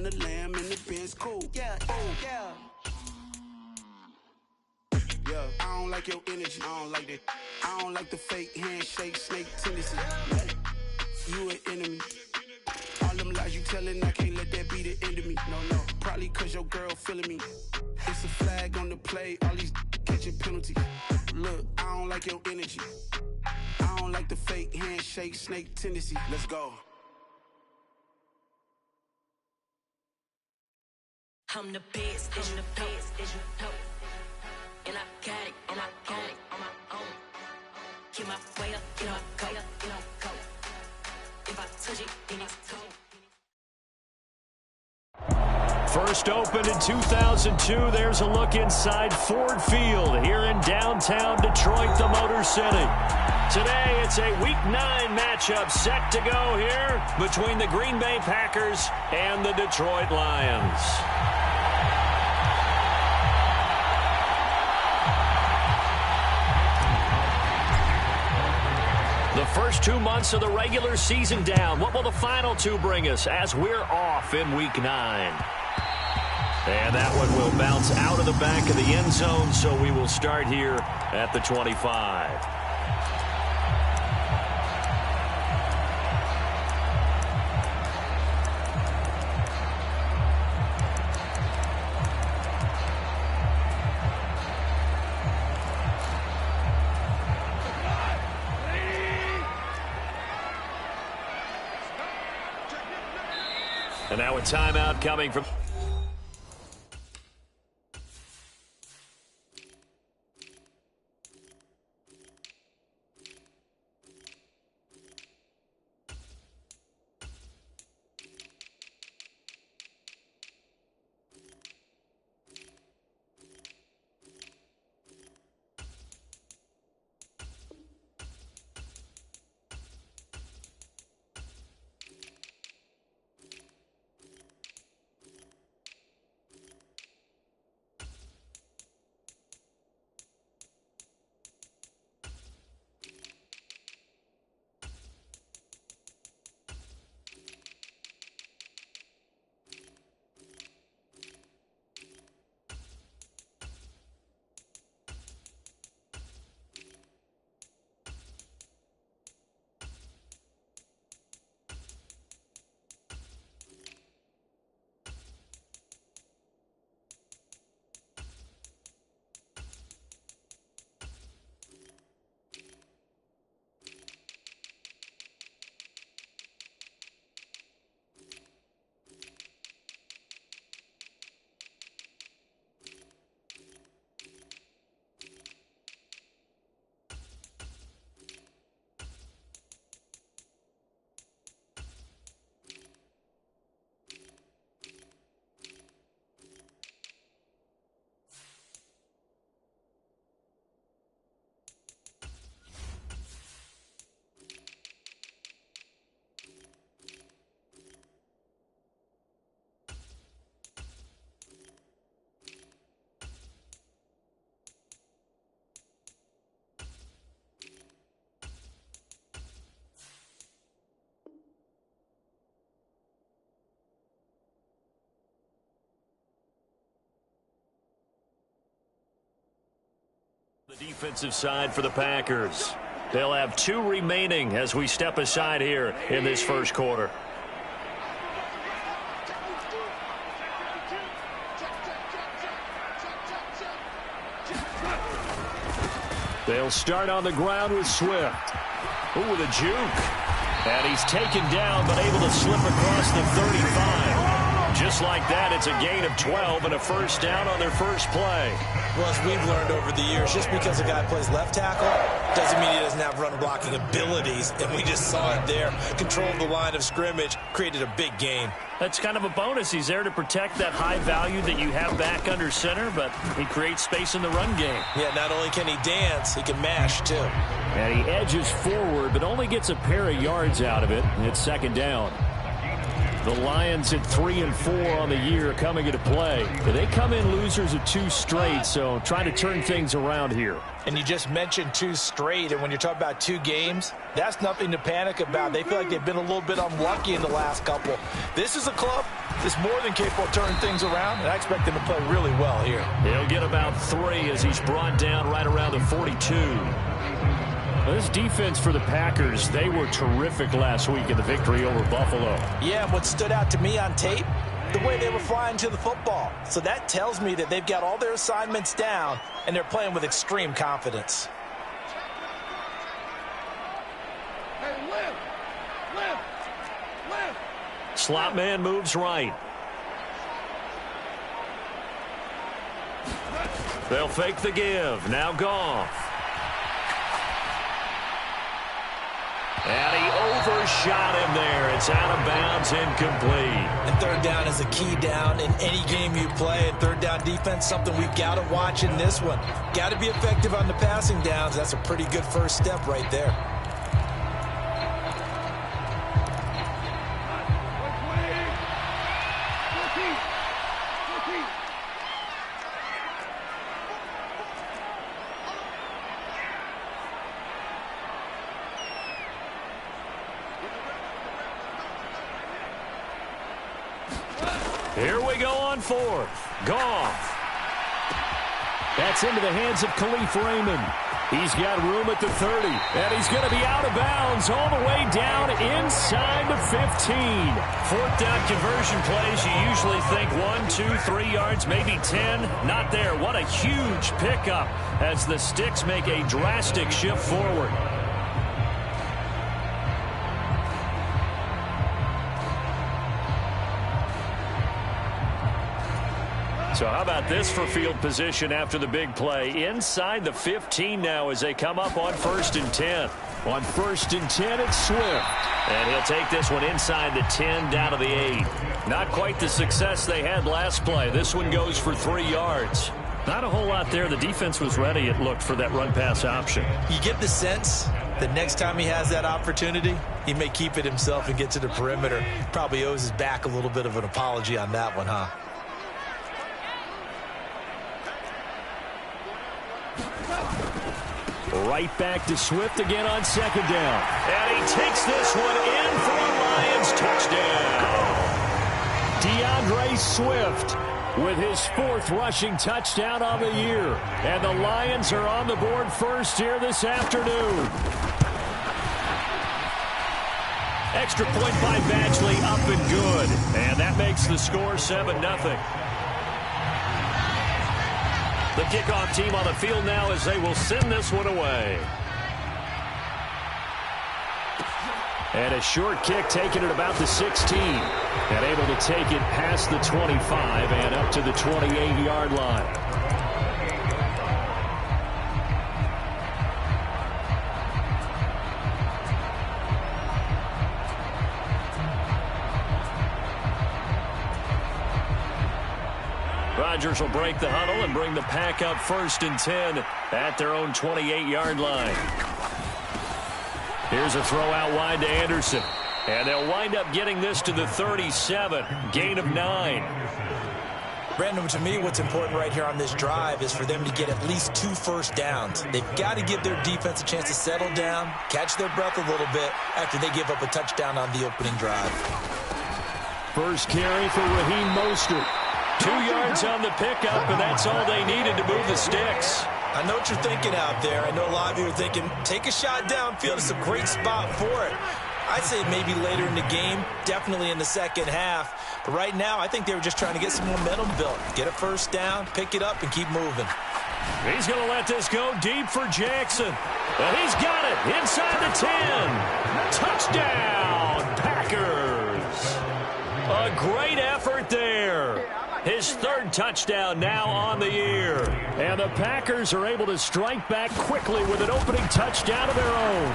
on the lamb and the Benz cool. Yeah, yeah. Yeah, I don't like your energy. I don't like that. I don't like the fake handshake, snake tendency. You an enemy. All them lies you telling, I can't let that be the end of me. No, probably cause your girl feeling me. It's a flag on the play, all these catching penalties. Look, I don't like your energy. I don't like the fake handshake, snake tendency. Let's go. I'm the best, I'm the best, as you know. And I got it, and I got it on my own. Get my way up, get my go, go. If I touch it, then it's cold. First opened in 2002, there's a look inside Ford Field here in downtown Detroit, the Motor City. Today, it's a Week 9 matchup set to go here between the Green Bay Packers and the Detroit Lions. The first 2 months of the regular season down. What will the final two bring us as we're off in Week 9? And that one will bounce out of the back of the end zone, so we will start here at the 25. And now a timeout coming from... The defensive side for the Packers. They'll have 2 remaining as we step aside here in this first quarter. They'll start on the ground with Swift. Ooh, the juke. And he's taken down, but able to slip across the 35. Just like that, it's a gain of 12 and a first down on their first play. Well, as we've learned over the years, just because a guy plays left tackle doesn't mean he doesn't have run blocking abilities. And we just saw it there. Controlled the line of scrimmage, created a big gain. That's kind of a bonus. He's there to protect that high value that you have back under center, but he creates space in the run game. Yeah, not only can he dance, he can mash too. And he edges forward, but only gets a pair of yards out of it. And it's second down. The Lions at 3 and 4 on the year coming into play. They come in losers of 2 straight, so trying to turn things around here. And you just mentioned 2 straight, and when you're talking about 2 games, that's nothing to panic about. They feel like they've been a little bit unlucky in the last couple. This is a club is more than capable of turning things around, and I expect him to play really well here. He'll get about 3 as he's brought down right around the 42. Well, this defense for the Packers, they were terrific last week in the victory over Buffalo. Yeah, and what stood out to me on tape, the way they were flying to the football. So that tells me that they've got all their assignments down, and they're playing with extreme confidence. Slot man moves right. They'll fake the give. Now Goff. And he overshot him there. It's out of bounds, incomplete. And third down is a key down in any game you play. And third down defense, something we've got to watch in this one. Got to be effective on the passing downs. That's a pretty good first step right there. Here we go on 4th. Goff. That's into the hands of Khalif Raymond. He's got room at the 30. And he's going to be out of bounds all the way down inside the 15. 4th down conversion plays, you usually think 1, 2, 3 yards, maybe 10. Not there. What a huge pickup as the Sticks make a drastic shift forward. So how about this for field position after the big play? Inside the 15 now as they come up on 1st and 10. On 1st and 10, it's Swift. And he'll take this one inside the 10 down to the 8. Not quite the success they had last play. This one goes for 3 yards. Not a whole lot there. The defense was ready, it looked, for that run-pass option. You get the sense that next time he has that opportunity, he may keep it himself and get to the perimeter. Probably owes his back a little bit of an apology on that one, huh? Right back to Swift again on 2nd down. And he takes this one in for a Lions touchdown. DeAndre Swift with his 4th rushing touchdown on the year. And the Lions are on the board first here this afternoon. Extra point by Badgley, up and good. And that makes the score 7-0. The kickoff team on the field now as they will send this one away. And a short kick taken at about the 16. And able to take it past the 25 and up to the 28-yard line. Rodgers will break the huddle and bring the Pack up 1st and 10 at their own 28-yard line. Here's a throw out wide to Anderson. And they'll wind up getting this to the 37. Gain of 9. Brandon, to me, what's important right here on this drive is for them to get at least 2 first downs. They've got to give their defense a chance to settle down, catch their breath a little bit after they give up a touchdown on the opening drive. First carry for Raheem Mostert. 2 yards on the pickup, and that's all they needed to move the Sticks. I know what you're thinking out there. I know a lot of you are thinking, take a shot downfield. It's a great spot for it. I'd say maybe later in the game, definitely in the second half. But right now, I think they were just trying to get some momentum built. Get a first down, pick it up, and keep moving. He's going to let this go deep for Jackson. And he's got it inside the 10. Touchdown, Packers. A great effort there. His 3rd touchdown now on the year. And the Packers are able to strike back quickly with an opening touchdown of their own.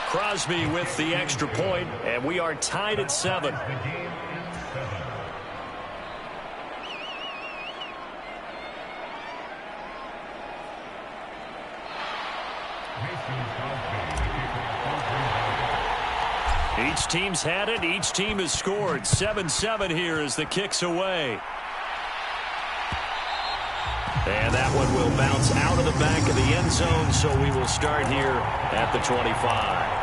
Crosby with the extra point, and we are tied at 7. Each team's had it. Each team has scored. 7-7 here as the kick's away. And that one will bounce out of the back of the end zone, so we will start here at the 25.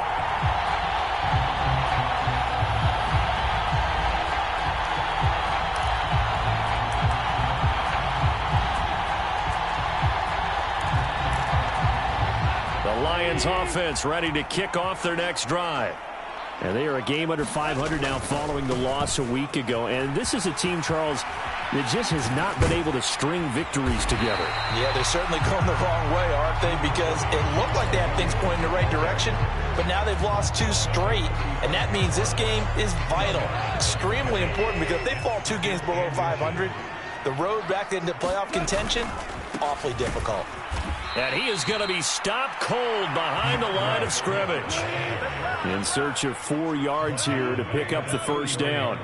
Lions offense ready to kick off their next drive. And they are a game under 500 now following the loss a week ago. And this is a team, Charles, that just has not been able to string victories together. Yeah, they're certainly going the wrong way, aren't they? Because it looked like they had things pointing in the right direction, but now they've lost 2 straight, and that means this game is vital, extremely important, because if they fall 2 games below 500, the road back into playoff contention, awfully difficult. And he is going to be stopped cold behind the line of scrimmage. In search of 4 yards here to pick up the first down.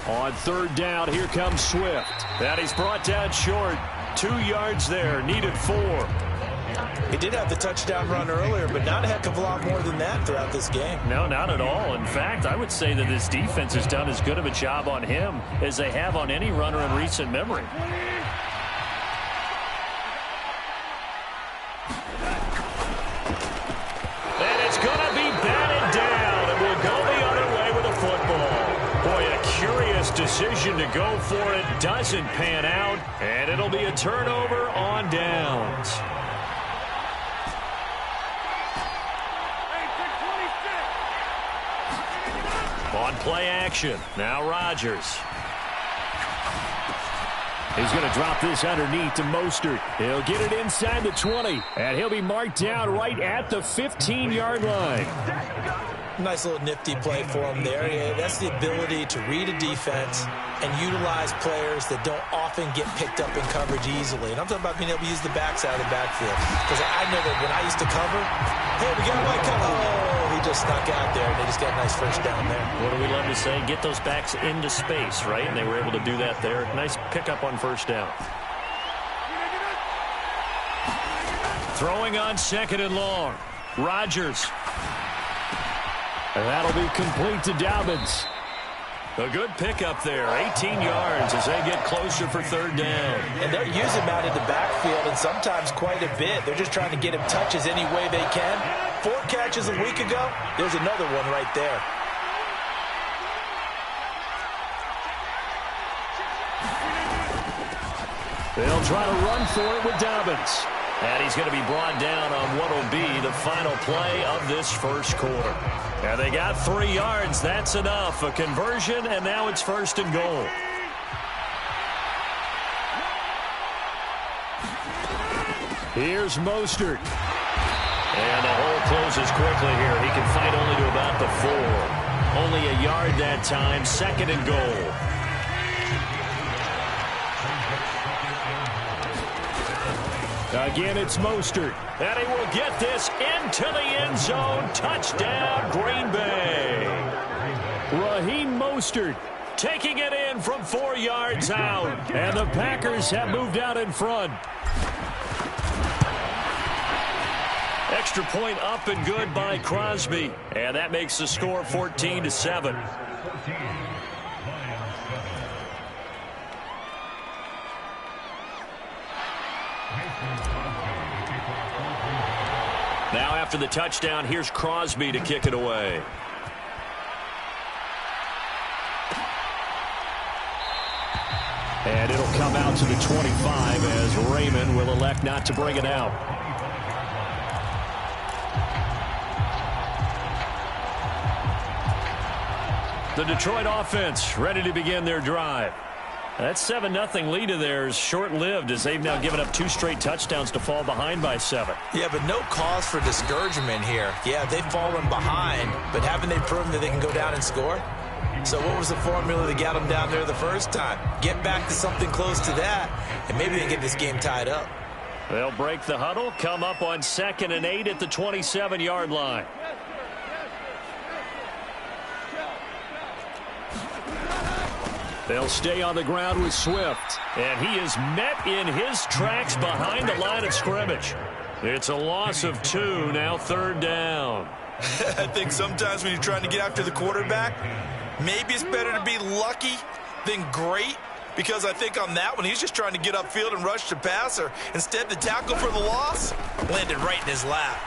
On 3rd down, here comes Swift. And he's brought down short. 2 yards there, needed 4. He did have the touchdown run earlier, but not a heck of a lot more than that throughout this game. No, not at all. In fact, I would say that this defense has done as good of a job on him as they have on any runner in recent memory. And it's going to be batted down, and we'll go the other way with a football. Boy, a curious decision to go for it. Doesn't pan out, and it'll be a turnover on downs. On play action, now Rodgers. He's going to drop this underneath to Mostert. He'll get it inside the 20, and he'll be marked down right at the 15-yard line. Nice little nifty play for him there. Yeah, that's the ability to read a defense and utilize players that don't often get picked up in coverage easily. And I'm talking about being able to use the backside of the backfield. Because I know that when I used to cover, hey, we got White cover. Oh, he just snuck out there, and they just got a nice first down there. What do we love to say? Get those backs into space, right? And they were able to do that there. Nice pickup on first down. Throwing on 2nd and long. Rodgers. And that'll be complete to Dobbins. A good pickup there, 18 yards as they get closer for 3rd down. And they'll use him out in the backfield, and sometimes quite a bit. They're just trying to get him touches any way they can. 4 catches a week ago, there's another one right there. They'll try to run for it with Dobbins. And he's going to be brought down on what will be the final play of this first quarter. And they got 3 yards. That's enough. A conversion, and now it's 1st and goal. Here's Mostert. And the hole closes quickly here. He can fight only to about the 4. Only a yard that time. 2nd and goal. Again, it's Mostert. And he will get this into the end zone. Touchdown, Green Bay. Raheem Mostert taking it in from 4 yards out. And the Packers have moved out in front. Extra point up and good by Crosby. And that makes the score 14-7. Now after the touchdown, here's Crosby to kick it away. And it'll come out to the 25 as Raymond will elect not to bring it out. The Detroit offense ready to begin their drive. That 7-0 lead of theirs short-lived as they've now given up 2 straight touchdowns to fall behind by 7. Yeah, but no cause for discouragement here. Yeah, they've fallen behind, but haven't they proven that they can go down and score? So what was the formula that got them down there the first time? Get back to something close to that, and maybe they can get this game tied up. They'll break the huddle, come up on 2nd and 8 at the 27-yard line. They'll stay on the ground with Swift. And he is met in his tracks behind the line of scrimmage. It's a loss of 2, now 3rd down. I think sometimes when you're trying to get after the quarterback, maybe it's better to be lucky than great. Because I think on that one, he's just trying to get upfield and rush the passer. Instead, the tackle for the loss landed right in his lap.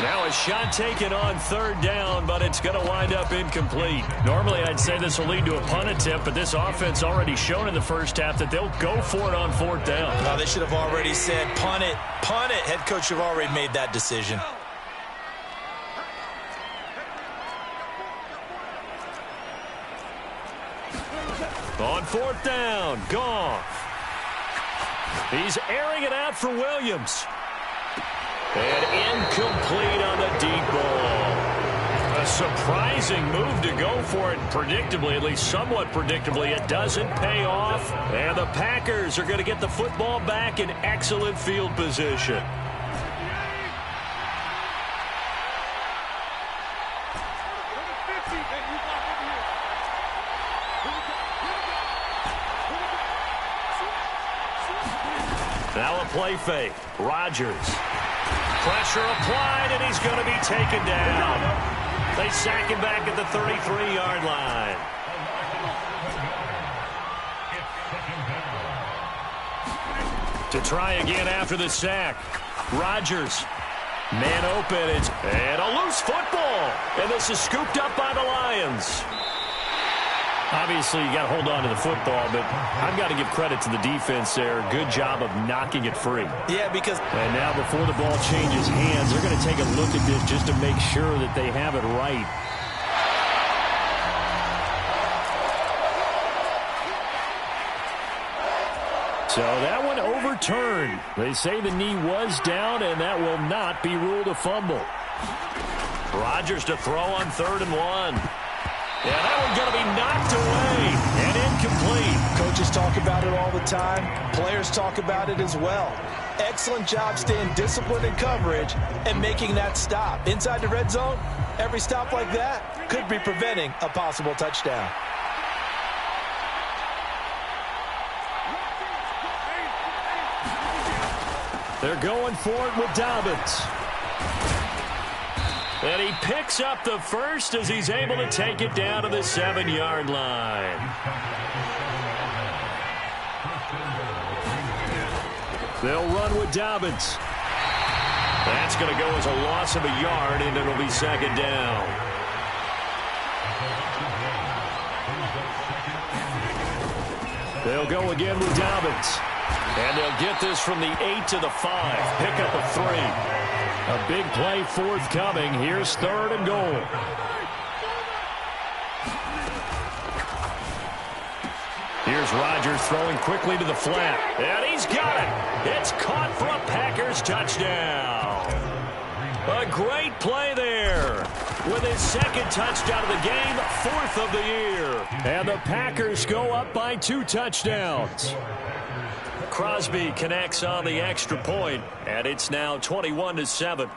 Now a shot taken on third down, but it's going to wind up incomplete. Normally I'd say this will lead to a punt attempt, but this offense already shown in the first half that they'll go for it on fourth down. Well, they should have already said punt it, punt it. Head coach should have already made that decision. On fourth down, Goff. He's airing it out for Williams. And incomplete on the deep ball. A surprising move to go for it predictably, at least somewhat predictably. It doesn't pay off. And the Packers are going to get the football back in excellent field position. Now a play fake. Rodgers. Pressure applied, and he's going to be taken down. They sack him back at the 33-yard line. To try again after the sack. Rodgers. Man open. And a loose football. And this is scooped up by the Lions. Obviously, you got to hold on to the football, but I've got to give credit to the defense there. Good job of knocking it free. Yeah, because... And now before the ball changes hands, they're going to take a look at this just to make sure that they have it right. So that one overturned. They say the knee was down, and that will not be ruled a fumble. Rodgers to throw on 3rd and 1. Yeah, that one's going to be knocked away and incomplete. Coaches talk about it all the time. Players talk about it as well. Excellent job staying disciplined in coverage and making that stop. Inside the red zone, every stop like that could be preventing a possible touchdown. They're going for it with Dobbins. And he picks up the first as he's able to take it down to the 7-yard line. They'll run with Dobbins. That's going to go as a loss of a yard, and it'll be 2nd down. They'll go again with Dobbins. And they'll get this from the 8 to the 5. Pick up a 3. A big play forthcoming. Here's 3rd and goal. Here's Rodgers throwing quickly to the flat. And he's got it. It's caught for a Packers touchdown. A great play there. With his 2nd touchdown of the game, 4th of the year. And the Packers go up by 2 touchdowns. Crosby connects on the extra point, and it's now 21-7.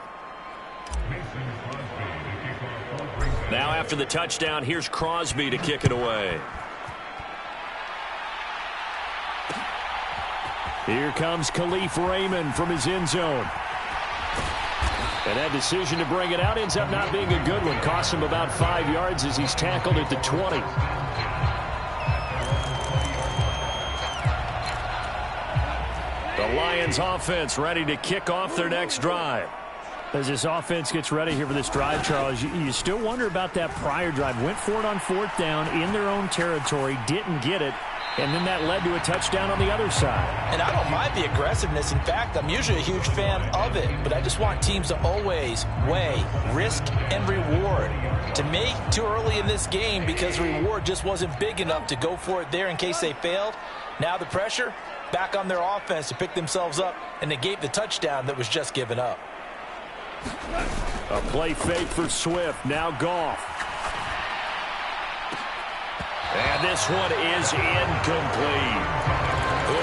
Now after the touchdown, here's Crosby to kick it away. Here comes Khalif Raymond from his end zone. And that decision to bring it out ends up not being a good one. Costs him about 5 yards as he's tackled at the 20. The Lions offense ready to kick off their next drive. As this offense gets ready here for this drive, Charles, you still wonder about that prior drive. Went for it on 4th down in their own territory, didn't get it, and then that led to a touchdown on the other side. And I don't mind the aggressiveness. In fact, I'm usually a huge fan of it, but I just want teams to always weigh risk and reward. To me, too early in this game because reward just wasn't big enough to go for it there in case they failed. Now the pressure back on their offense to pick themselves up and negate the touchdown that was just given up. A play fake for Swift. Now Goff. And this one is incomplete.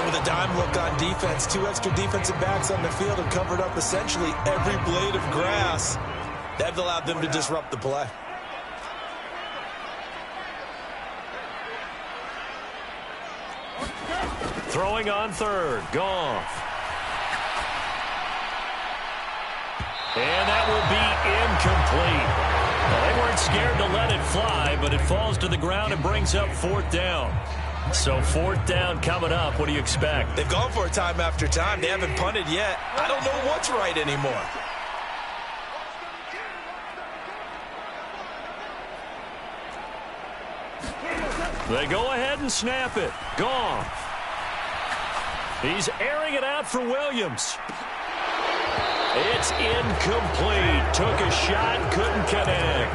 With a dime look on defense, 2 extra defensive backs on the field and covered up essentially every blade of grass. That allowed them to disrupt the play. Throwing on 3rd. Goff. And that will be incomplete. Well, they weren't scared to let it fly, but it falls to the ground and brings up 4th down. So 4th down coming up. What do you expect? They've gone for it time after time. They haven't punted yet. I don't know what's right anymore. They go ahead and snap it. Goff. He's airing it out for Williams. It's incomplete. Took a shot, couldn't connect.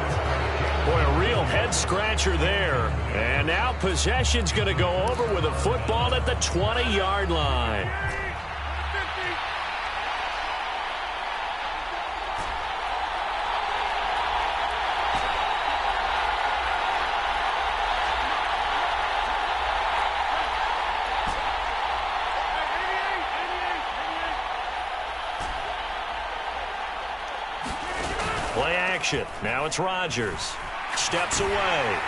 Boy, a real head-scratcher there. And now possession's going to go over with a football at the 20-yard line. Play action. Now it's Rodgers. Steps away.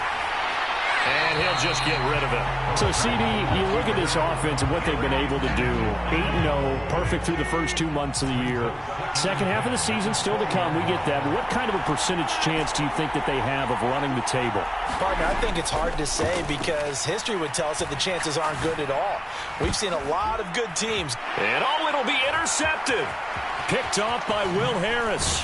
And he'll just get rid of it. So, CD, you look at this offense and what they've been able to do. 8-0, perfect through the first 2 months of the year. Second half of the season still to come. We get that. But what kind of a percentage chance do you think that they have of running the table? Partner, I think it's hard to say because history would tell us that the chances aren't good at all. We've seen a lot of good teams. And it'll be intercepted. Picked off by Will Harris.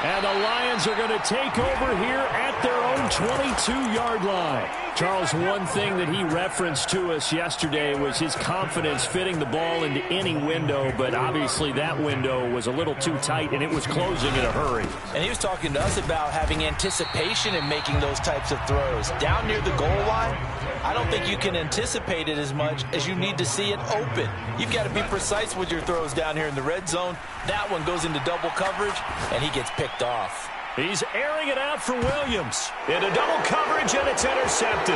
And the Lions are going to take over here at their own 22-yard line. Charles, one thing that he referenced to us yesterday was his confidence fitting the ball into any window, but obviously that window was a little too tight, and it was closing in a hurry. And he was talking to us about having anticipation in making those types of throws. Down near the goal line, I don't think you can anticipate it as much as you need to see it open. You've got to be precise with your throws down here in the red zone. That one goes into double coverage, and he gets picked off. He's airing it out for Williams. Into double coverage, and it's intercepted.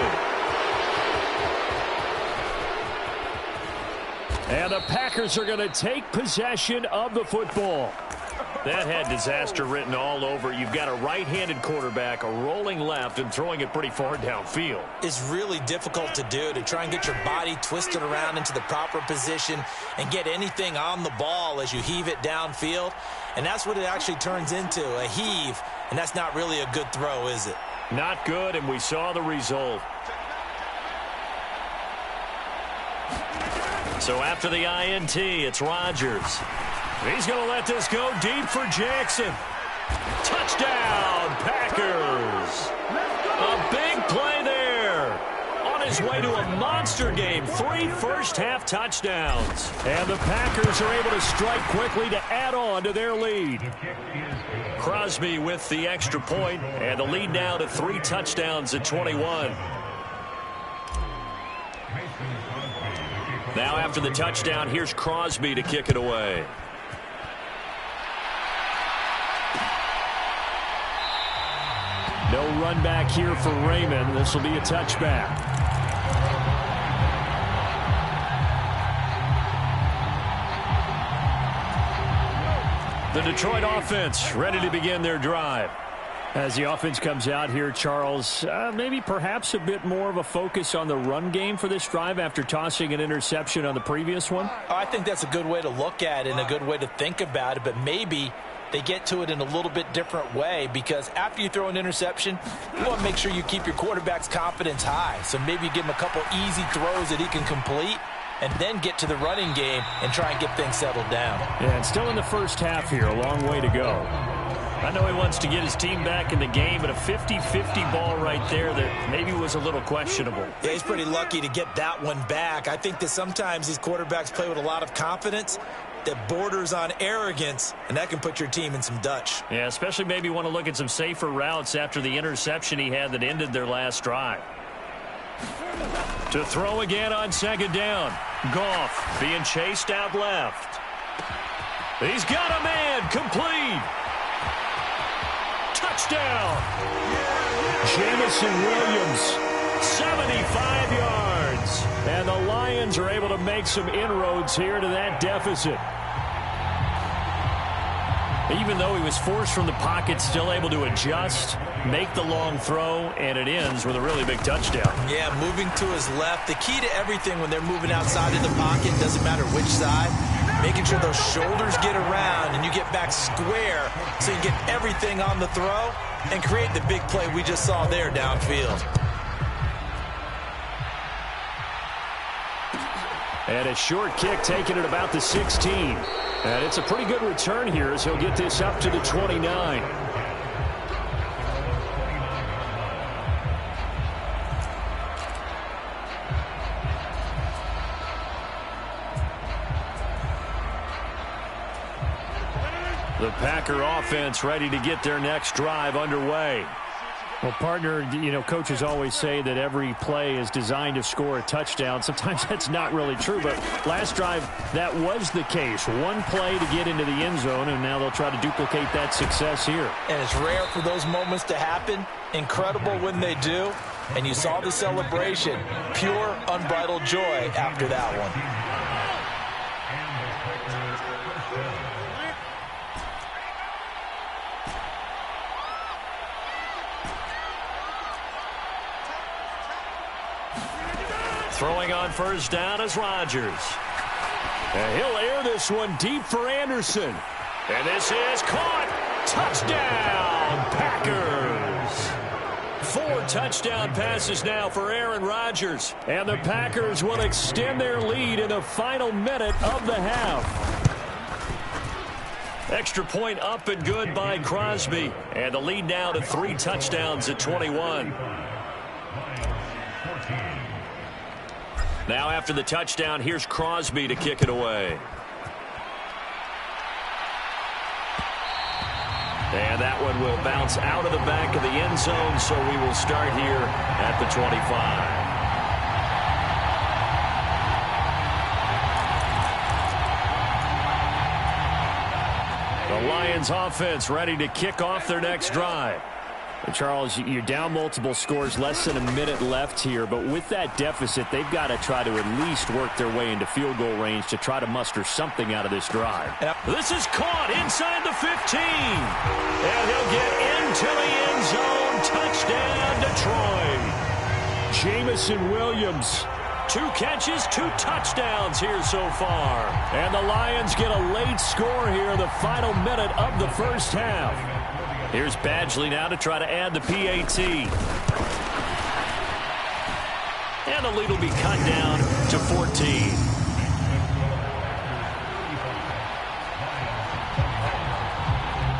And the Packers are going to take possession of the football. That had disaster written all over. You've got a right-handed quarterback, a rolling left, and throwing it pretty far downfield. It's really difficult to do, to try and get your body twisted around into the proper position and get anything on the ball as you heave it downfield. And that's what it actually turns into, a heave. And that's not really a good throw, is it? Not good, and we saw the result. So after the INT, it's Rodgers. He's going to let this go deep for Jackson. Touchdown, Packers. A big play there. On his way to a monster game. 3 first-half touchdowns. And the Packers are able to strike quickly to add on to their lead. Crosby with the extra point, and the lead now to 3 touchdowns at 21. Now after the touchdown, here's Crosby to kick it away. No run back here for Raymond. This will be a touchback. The Detroit offense ready to begin their drive. As the offense comes out here, Charles, maybe perhaps a bit more of a focus on the run game for this drive after tossing an interception on the previous one? I think that's a good way to look at it and a good way to think about it, but maybe they get to it in a little bit different way, because after you throw an interception, you want to make sure you keep your quarterback's confidence high. So maybe you give him a couple easy throws that he can complete and then get to the running game and try and get things settled down. Yeah, and still in the first half here, a long way to go. I know he wants to get his team back in the game, but a 50-50 ball right there that maybe was a little questionable. Yeah, he's pretty lucky to get that one back. I think that sometimes these quarterbacks play with a lot of confidence that borders on arrogance, and that can put your team in some Dutch. Yeah, especially maybe want to look at some safer routes after the interception he had that ended their last drive. To throw again on second down. Goff being chased out left. He's got a man, complete. Touchdown. Jamison Williams, 75 yards. And the Lions are able to make some inroads here to that deficit. Even though he was forced from the pocket, still able to adjust, make the long throw, and it ends with a really big touchdown. Yeah, moving to his left. The key to everything when they're moving outside of the pocket, doesn't matter which side, making sure those shoulders get around and you get back square so you get everything on the throw and create the big play we just saw there downfield. And a short kick taken at about the 16. And it's a pretty good return here as he'll get this up to the 29. The Packer offense ready to get their next drive underway. Well, partner, coaches always say that every play is designed to score a touchdown. Sometimes that's not really true, but last drive, that was the case. One play to get into the end zone, and now they'll try to duplicate that success here. And it's rare for those moments to happen. Incredible when they do. And you saw the celebration. Pure, unbridled joy after that one. Throwing on first down is Rodgers. And he'll air this one deep for Anderson. And this is caught. Touchdown, Packers. 4 touchdown passes now for Aaron Rodgers. And the Packers will extend their lead in the final minute of the half. Extra point up and good by Crosby. And the lead now to 3 touchdowns at 21. Now after the touchdown, here's Crosby to kick it away. And that one will bounce out of the back of the end zone, so we will start here at the 25. The Lions offense ready to kick off their next drive. And Charles, you're down multiple scores, less than a minute left here, but with that deficit, they've got to try to at least work their way into field goal range to try to muster something out of this drive. This is caught inside the 15, and he'll get into the end zone. Touchdown, Detroit. Jameson Williams. 2 catches, 2 touchdowns here so far. And the Lions get a late score here in the final minute of the first half. Here's Badgley now to try to add the PAT. And the lead will be cut down to 14.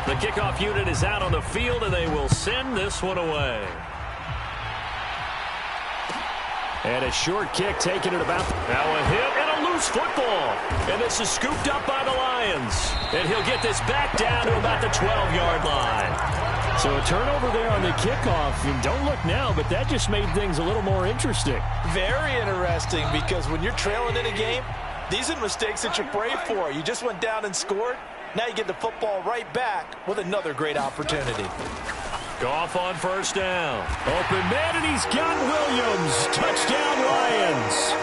The kickoff unit is out on the field, and they will send this one away. And a short kick taken at about... Now a hit and a loose football. And this is scooped up by the Lions. And he'll get this back down to about the 12-yard line. So a turnover there on the kickoff. And don't look now, but that just made things a little more interesting. Very interesting, because when you're trailing in a game, these are mistakes that you pray for. You just went down and scored. Now you get the football right back with another great opportunity. Goff on first down. Open man, and he's got Williams. Touchdown, Lions.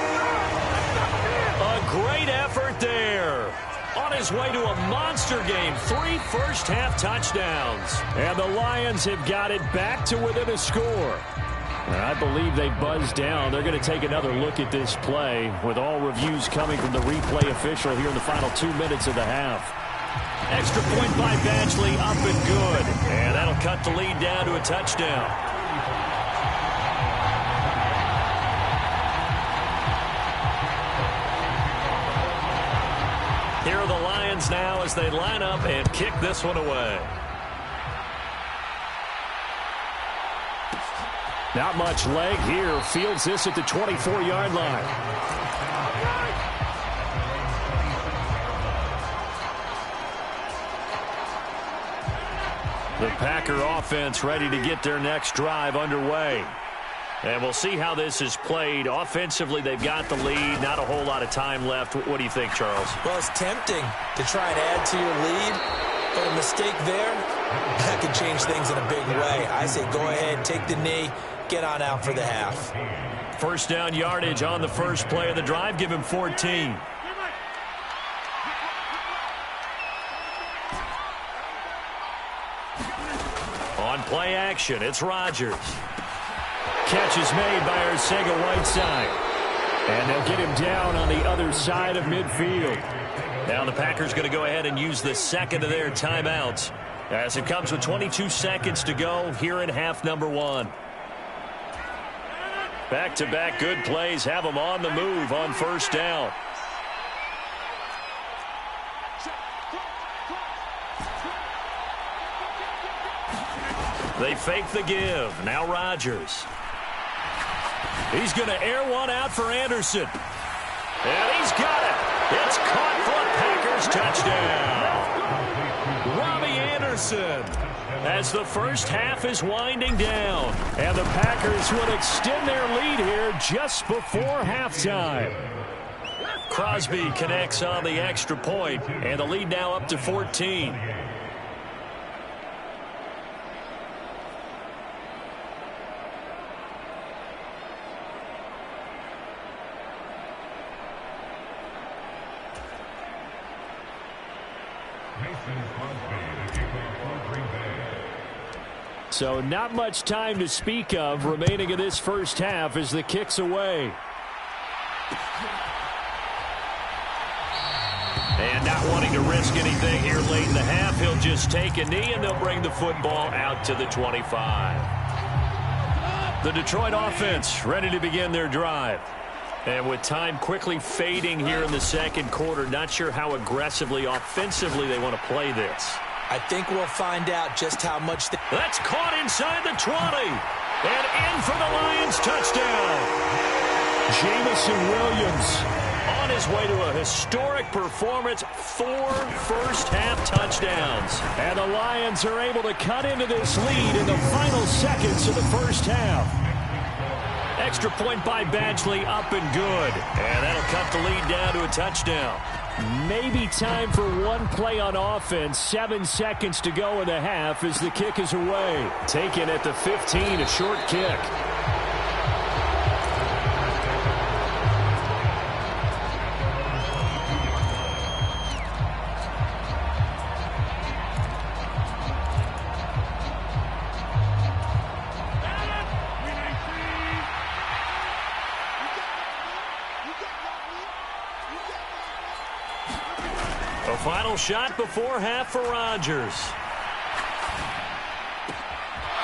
A great effort there. On his way to a monster game. 3 first-half touchdowns. And the Lions have got it back to within a score. And I believe they buzzed down. They're going to take another look at this play with all reviews coming from the replay official here in the final 2 minutes of the half. Extra point by Badgley, up and good. And that'll cut the lead down to a touchdown. Here are the Lions now as they line up and kick this one away. Not much leg here. Fields this at the 24-yard line. The Packer offense ready to get their next drive underway. And we'll see how this is played. Offensively, they've got the lead. Not a whole lot of time left. What do you think, Charles? Well, it's tempting to try and add to your lead, but a mistake there, that could change things in a big way. I say go ahead, take the knee, get on out for the half. First down yardage on the first play of the drive. Give him 14. On play action, it's Rodgers. Catch is made by Arcega-Whiteside. And they'll get him down on the other side of midfield. Now the Packers going to go ahead and use the second of their timeouts as it comes with 22 seconds to go here in half number 1. Back-to-back good plays have them on the move on first down. They fake the give. Now Rodgers. He's going to air one out for Anderson. And he's got it. It's caught for a Packers touchdown. Jefferson. As the first half is winding down, and the Packers would extend their lead here just before halftime. Crosby connects on the extra point, and the lead now up to 14. So not much time to speak of remaining in this first half as the kick's away. And not wanting to risk anything here late in the half, he'll just take a knee and they'll bring the football out to the 25. The Detroit offense ready to begin their drive. And with time quickly fading here in the second quarter, not sure how aggressively, offensively they want to play this. I think we'll find out just how much. That's caught inside the 20. And in for the Lions touchdown. Jameson Williams on his way to a historic performance, 4 first-half touchdowns. And the Lions are able to cut into this lead in the final seconds of the first half. Extra point by Badgley, up and good. And that'll cut the lead down to a touchdown. Maybe time for one play on offense. 7 seconds to go in the half as the kick is away. Taken at the 15, a short kick. Final shot before half for Rodgers.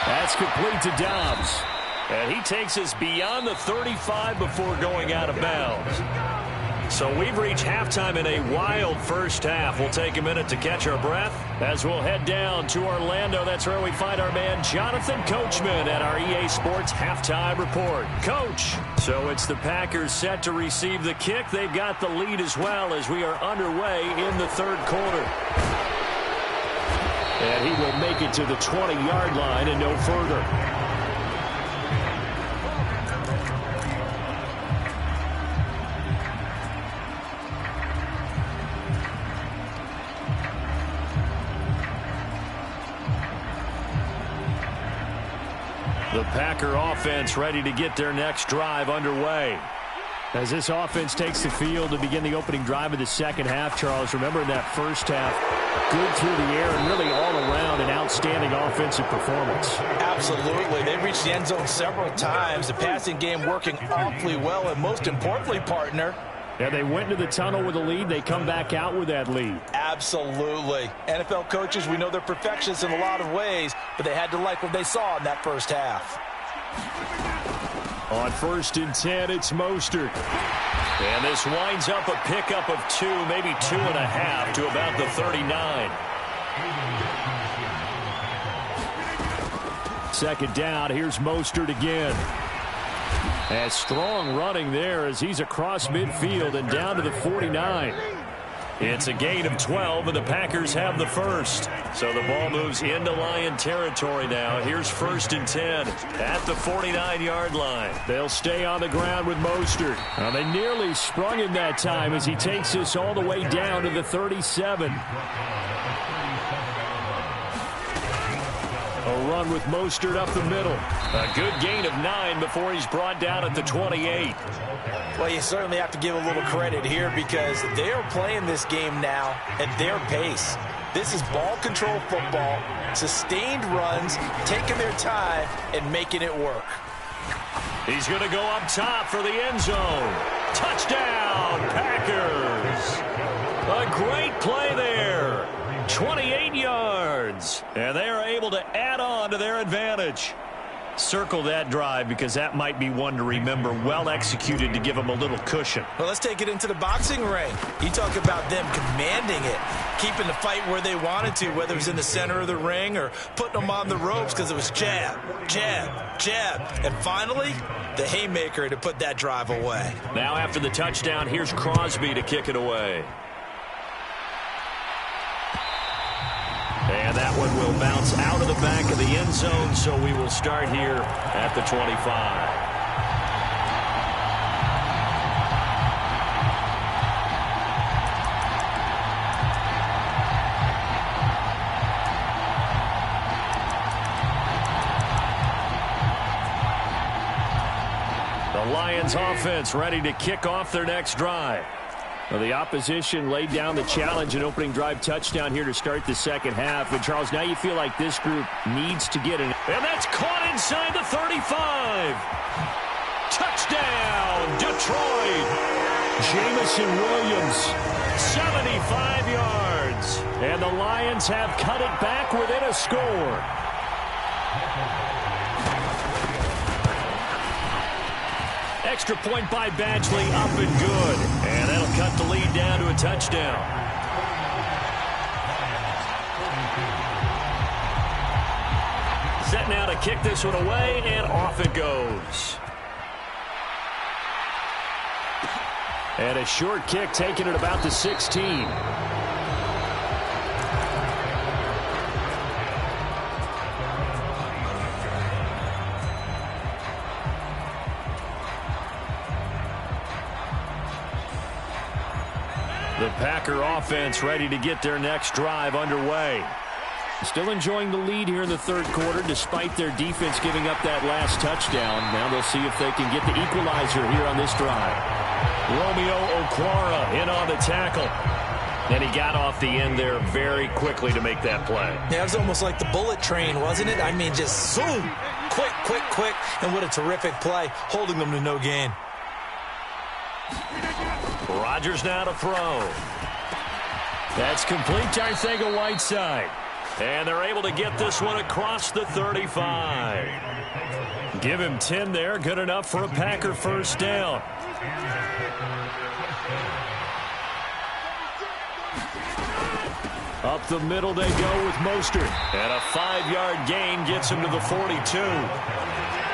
That's complete to Dobbs. And he takes us beyond the 35 before going out of bounds. So we've reached halftime in a wild first half. We'll take a minute to catch our breath as we'll head down to Orlando. That's where we find our man Jonathan Coachman at our EA Sports Halftime Report. Coach, so it's the Packers set to receive the kick. They've got the lead as well as we are underway in the third quarter. And he will make it to the 20-yard line and no further. The Packer offense ready to get their next drive underway. As this offense takes the field to begin the opening drive of the second half, Charles, remember in that first half, good through the air and really all around an outstanding offensive performance. Absolutely. They've reached the end zone several times. The passing game working awfully well, and most importantly, partner, yeah, they went into the tunnel with a lead. They come back out with that lead. Absolutely. NFL coaches, we know they're perfectionists in a lot of ways, but they had to like what they saw in that first half. On 1st and 10, it's Mostert. And this winds up a pickup of 2, maybe 2.5 to about the 39. Second down, here's Mostert again. And strong running there as he's across midfield and down to the 49. It's a gain of 12, and the Packers have the first. So the ball moves into Lion territory now. Here's 1st and 10 at the 49-yard line. They'll stay on the ground with Mostert. Well, they nearly sprung him that time as he takes this all the way down to the 37. A run with Mostert up the middle. A good gain of 9 before he's brought down at the 28. Well, you certainly have to give a little credit here because they are playing this game now at their pace. This is ball control football, sustained runs, taking their time and making it work. He's going to go up top for the end zone. Touchdown, Packers. A great play there. 28 yards. And they are able to add on to their advantage. Circle that drive because that might be one to remember. Well executed to give them a little cushion. Well, let's take it into the boxing ring. You talk about them commanding it, keeping the fight where they wanted to, whether it was in the center of the ring or putting them on the ropes because it was jab, jab, jab. And finally, the haymaker to put that drive away. Now after the touchdown, here's Crosby to kick it away. And that one will bounce out of the back of the end zone, so we will start here at the 25. The Lions offense ready to kick off their next drive. Well, the opposition laid down the challenge, an opening drive touchdown here to start the second half. And, Charles, now you feel like this group needs to get an... And that's caught inside the 35. Touchdown, Detroit. Jamison Williams, 75 yards. And the Lions have cut it back within a score. Extra point by Badgley, up and good. And that'll cut the lead down to a touchdown. Set now to kick this one away, and off it goes. And a short kick taken at about the 16. The Packer offense ready to get their next drive underway. Still enjoying the lead here in the third quarter despite their defense giving up that last touchdown. Now they'll see if they can get the equalizer here on this drive. Romeo Okwara in on the tackle. And he got off the end there very quickly to make that play. Yeah, it was almost like the bullet train, wasn't it? I mean, just zoom. Quick, quick, quick. And what a terrific play, holding them to no gain. Rodgers now to throw. That's complete to Arcega-Whiteside. And they're able to get this one across the 35. Give him 10 there. Good enough for a Packer first down. Up the middle they go with Mostert. And a 5-yard gain gets him to the 42.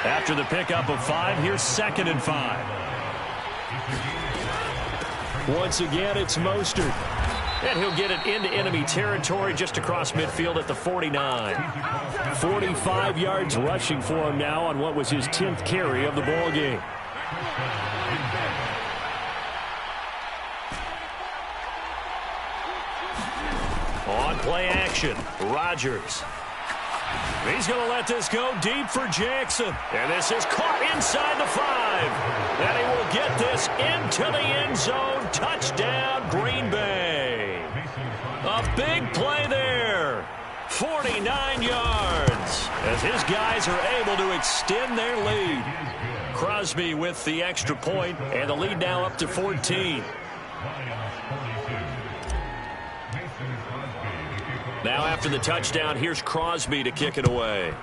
After the pickup of 5, here's 2nd and 5. Once again, it's Mostert. And he'll get it into enemy territory just across midfield at the 49. 45 yards rushing for him now on what was his 10th carry of the ball game. On play action, Rodgers. He's going to let this go deep for Jackson. And this is caught inside the 5. And he will get this into the end zone. Touchdown, Green Bay. A big play there. 49 yards. As his guys are able to extend their lead. Crosby with the extra point, and the lead now up to 14. Now after the touchdown, here's Crosby to kick it away.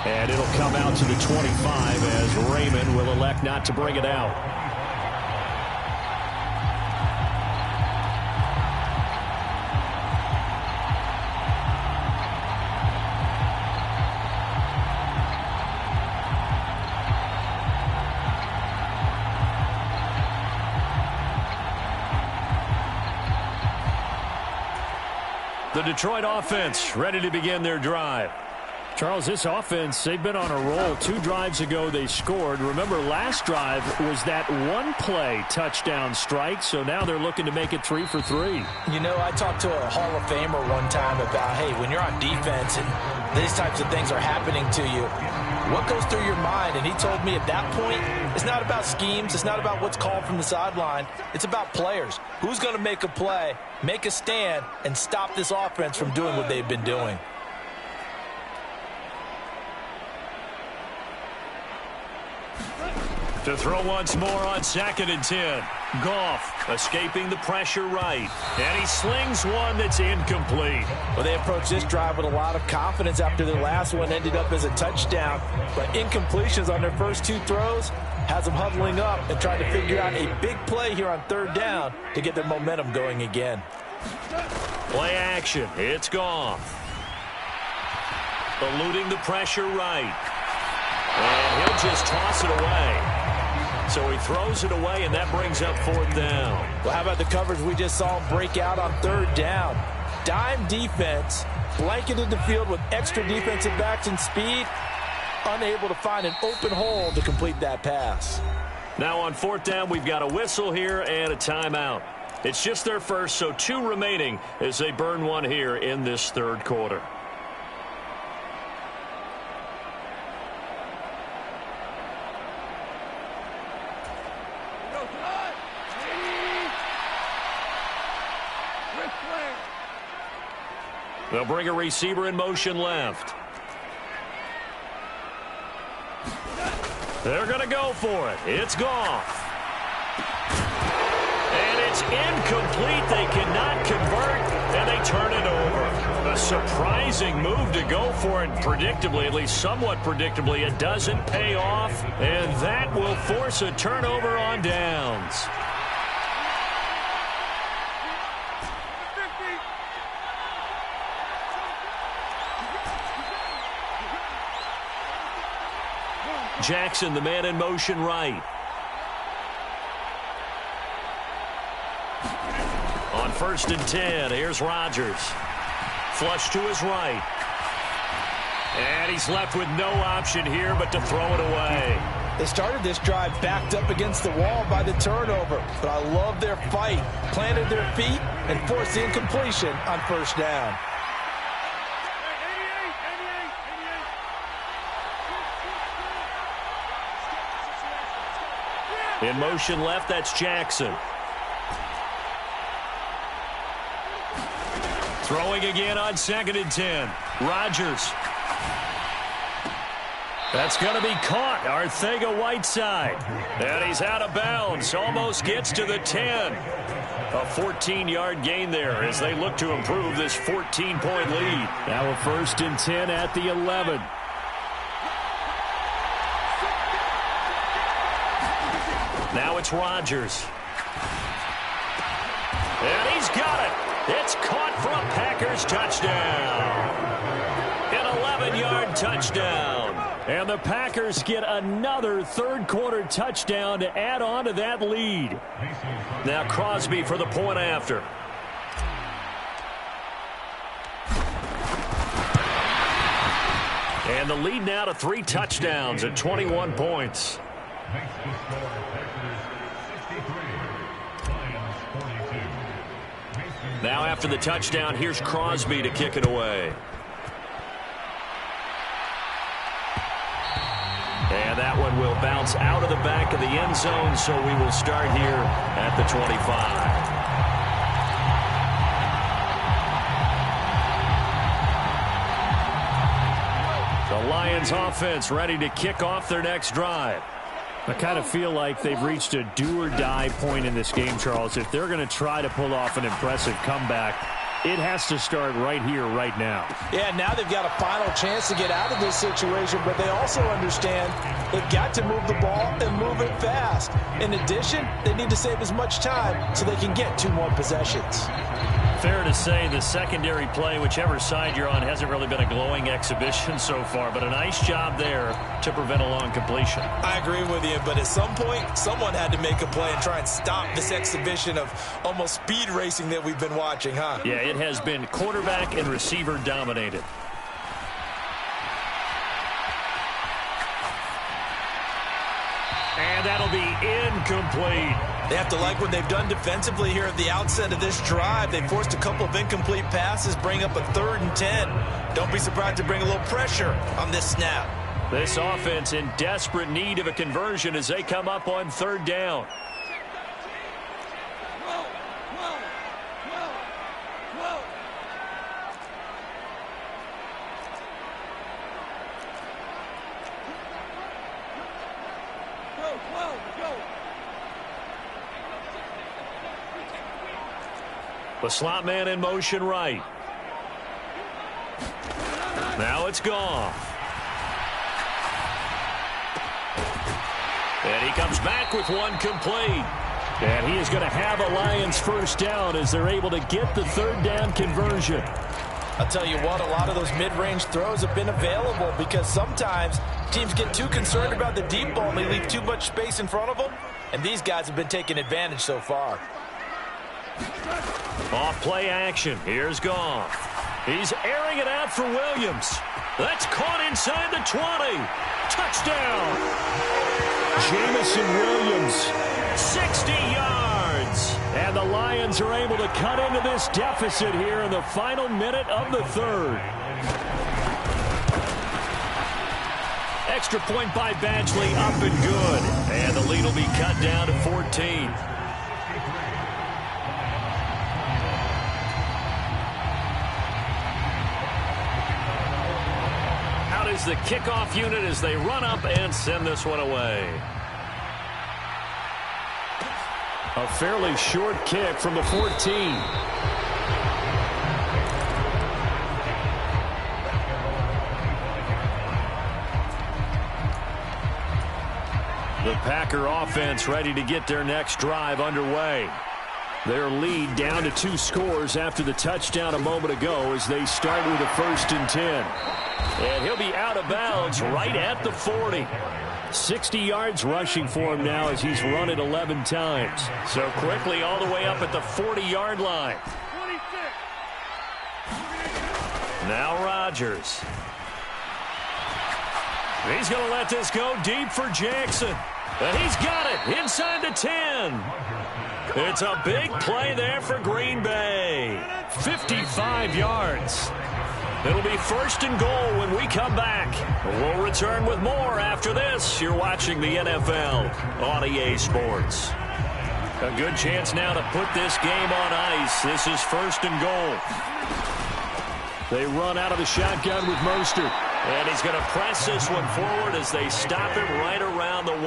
And it'll come out to the 25 as Raymond will elect not to bring it out. The Detroit offense ready to begin their drive. Charles, this offense, they've been on a roll. 2 drives ago they scored. Remember, last drive was that one-play touchdown strike, so now they're looking to make it 3 for 3. You know, I talked to a Hall of Famer one time about, hey, when you're on defense and these types of things are happening to you, what goes through your mind? And he told me at that point, it's not about schemes. It's not about what's called from the sideline. It's about players. Who's going to make a play, make a stand, and stop this offense from doing what they've been doing? To throw once more on 2nd and 10. Goff escaping the pressure right. And he slings one that's incomplete. Well, they approached this drive with a lot of confidence after their last one ended up as a touchdown. But incompletions on their first 2 throws has them huddling up and trying to figure out a big play here on 3rd down to get their momentum going again. Play action. It's Goff. Eluding the pressure right. And he'll just toss it away. So he throws it away, and that brings up 4th down. Well, how about the coverage we just saw him break out on 3rd down? Dime defense, blanketed the field with extra defensive backs and speed, unable to find an open hole to complete that pass. Now on 4th down, we've got a whistle here and a timeout. It's just their first, so 2 remaining as they burn one here in this 3rd quarter. They'll bring a receiver in motion left. They're going to go for it. It's Goff. And it's incomplete. They cannot convert, and they turn it over. A surprising move to go for it. Predictably, at least somewhat predictably, it doesn't pay off, and that will force a turnover on downs. Jackson, the man in motion right. On 1st and 10, here's Rodgers. Flush to his right. And he's left with no option here but to throw it away. They started this drive backed up against the wall by the turnover, but I love their fight. Planted their feet and forced the incompletion on 1st down. In motion left, that's Jackson. Throwing again on 2nd and 10. Rodgers. That's going to be caught. Arcega-Whiteside. And he's out of bounds. Almost gets to the 10. A 14-yard gain there as they look to improve this 14-point lead. Now a 1st and 10 at the 11. Now it's Rodgers. And he's got it. It's caught for a Packers touchdown. An 11-yard touchdown. And the Packers get another 3rd quarter touchdown to add on to that lead. Now Crosby for the point after. And the lead now to 3 touchdowns at 21 points. Now after the touchdown, here's Crosby to kick it away. And that one will bounce out of the back of the end zone, so we will start here at the 25. The Lions offense ready to kick off their next drive. I kind of feel like they've reached a do-or-die point in this game, Charles. If they're going to try to pull off an impressive comeback, it has to start right here, right now. Yeah, now they've got a final chance to get out of this situation, but they also understand they've got to move the ball and move it fast. In addition, they need to save as much time so they can get 2 more possessions. Fair to say the secondary play, whichever side you're on, hasn't really been a glowing exhibition so far, but a nice job there to prevent a long completion. I agree with you, but at some point, someone had to make a play and try and stop this exhibition of almost speed racing that we've been watching, huh? Yeah, it has been quarterback and receiver dominated. And that'll be incomplete. They have to like what they've done defensively here at the outset of this drive. They forced a couple of incomplete passes, bring up a 3rd and 10. Don't be surprised to bring a little pressure on this snap. This offense in desperate need of a conversion as they come up on 3rd down. The slot man in motion right. Now it's Goff. And he comes back with one complete. And he is going to have a Lions 1st down as they're able to get the 3rd down conversion. I'll tell you what, a lot of those mid-range throws have been available because sometimes Teams get too concerned about the deep ball and they leave too much space in front of them, and these guys have been taking advantage so far. Off play action. Here's Goff. He's airing it out for Williams. That's caught inside the 20. Touchdown. Jameson Williams, 60 yards. And the Lions are able to cut into this deficit here in the final minute of the third. Extra point by Badgley, up and good. And the lead will be cut down to 14. Out is the kickoff unit as they run up and send this one away. A fairly short kick from the 14. The Packer offense ready to get their next drive underway. Their lead down to 2 scores after the touchdown a moment ago as they start with a 1st and 10. And he'll be out of bounds right at the 40. 60 yards rushing for him now as he's run it 11 times. So quickly all the way up at the 40-yard line. Now Rodgers. He's going to let this go deep for Jackson. And he's got it inside the 10. It's a big play there for Green Bay. 55 yards. It'll be 1st and goal when we come back. We'll return with more after this. You're watching the NFL on EA Sports. A good chance now to put this game on ice. This is 1st and goal. They run out of the shotgun with Mostert. And he's going to press this one forward as they stop it right around the 1.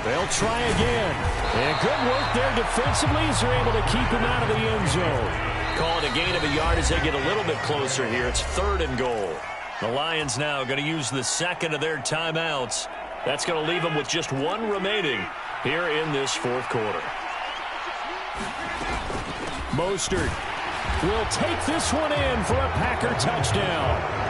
They'll try again. And good work there defensively as they're able to keep him out of the end zone. Call it a gain of a yard as they get a little bit closer here. It's 3rd and goal. The Lions now going to use the 2nd of their timeouts. That's going to leave them with just 1 remaining here in this 4th quarter. Mostert will take this one in for a Packer touchdown.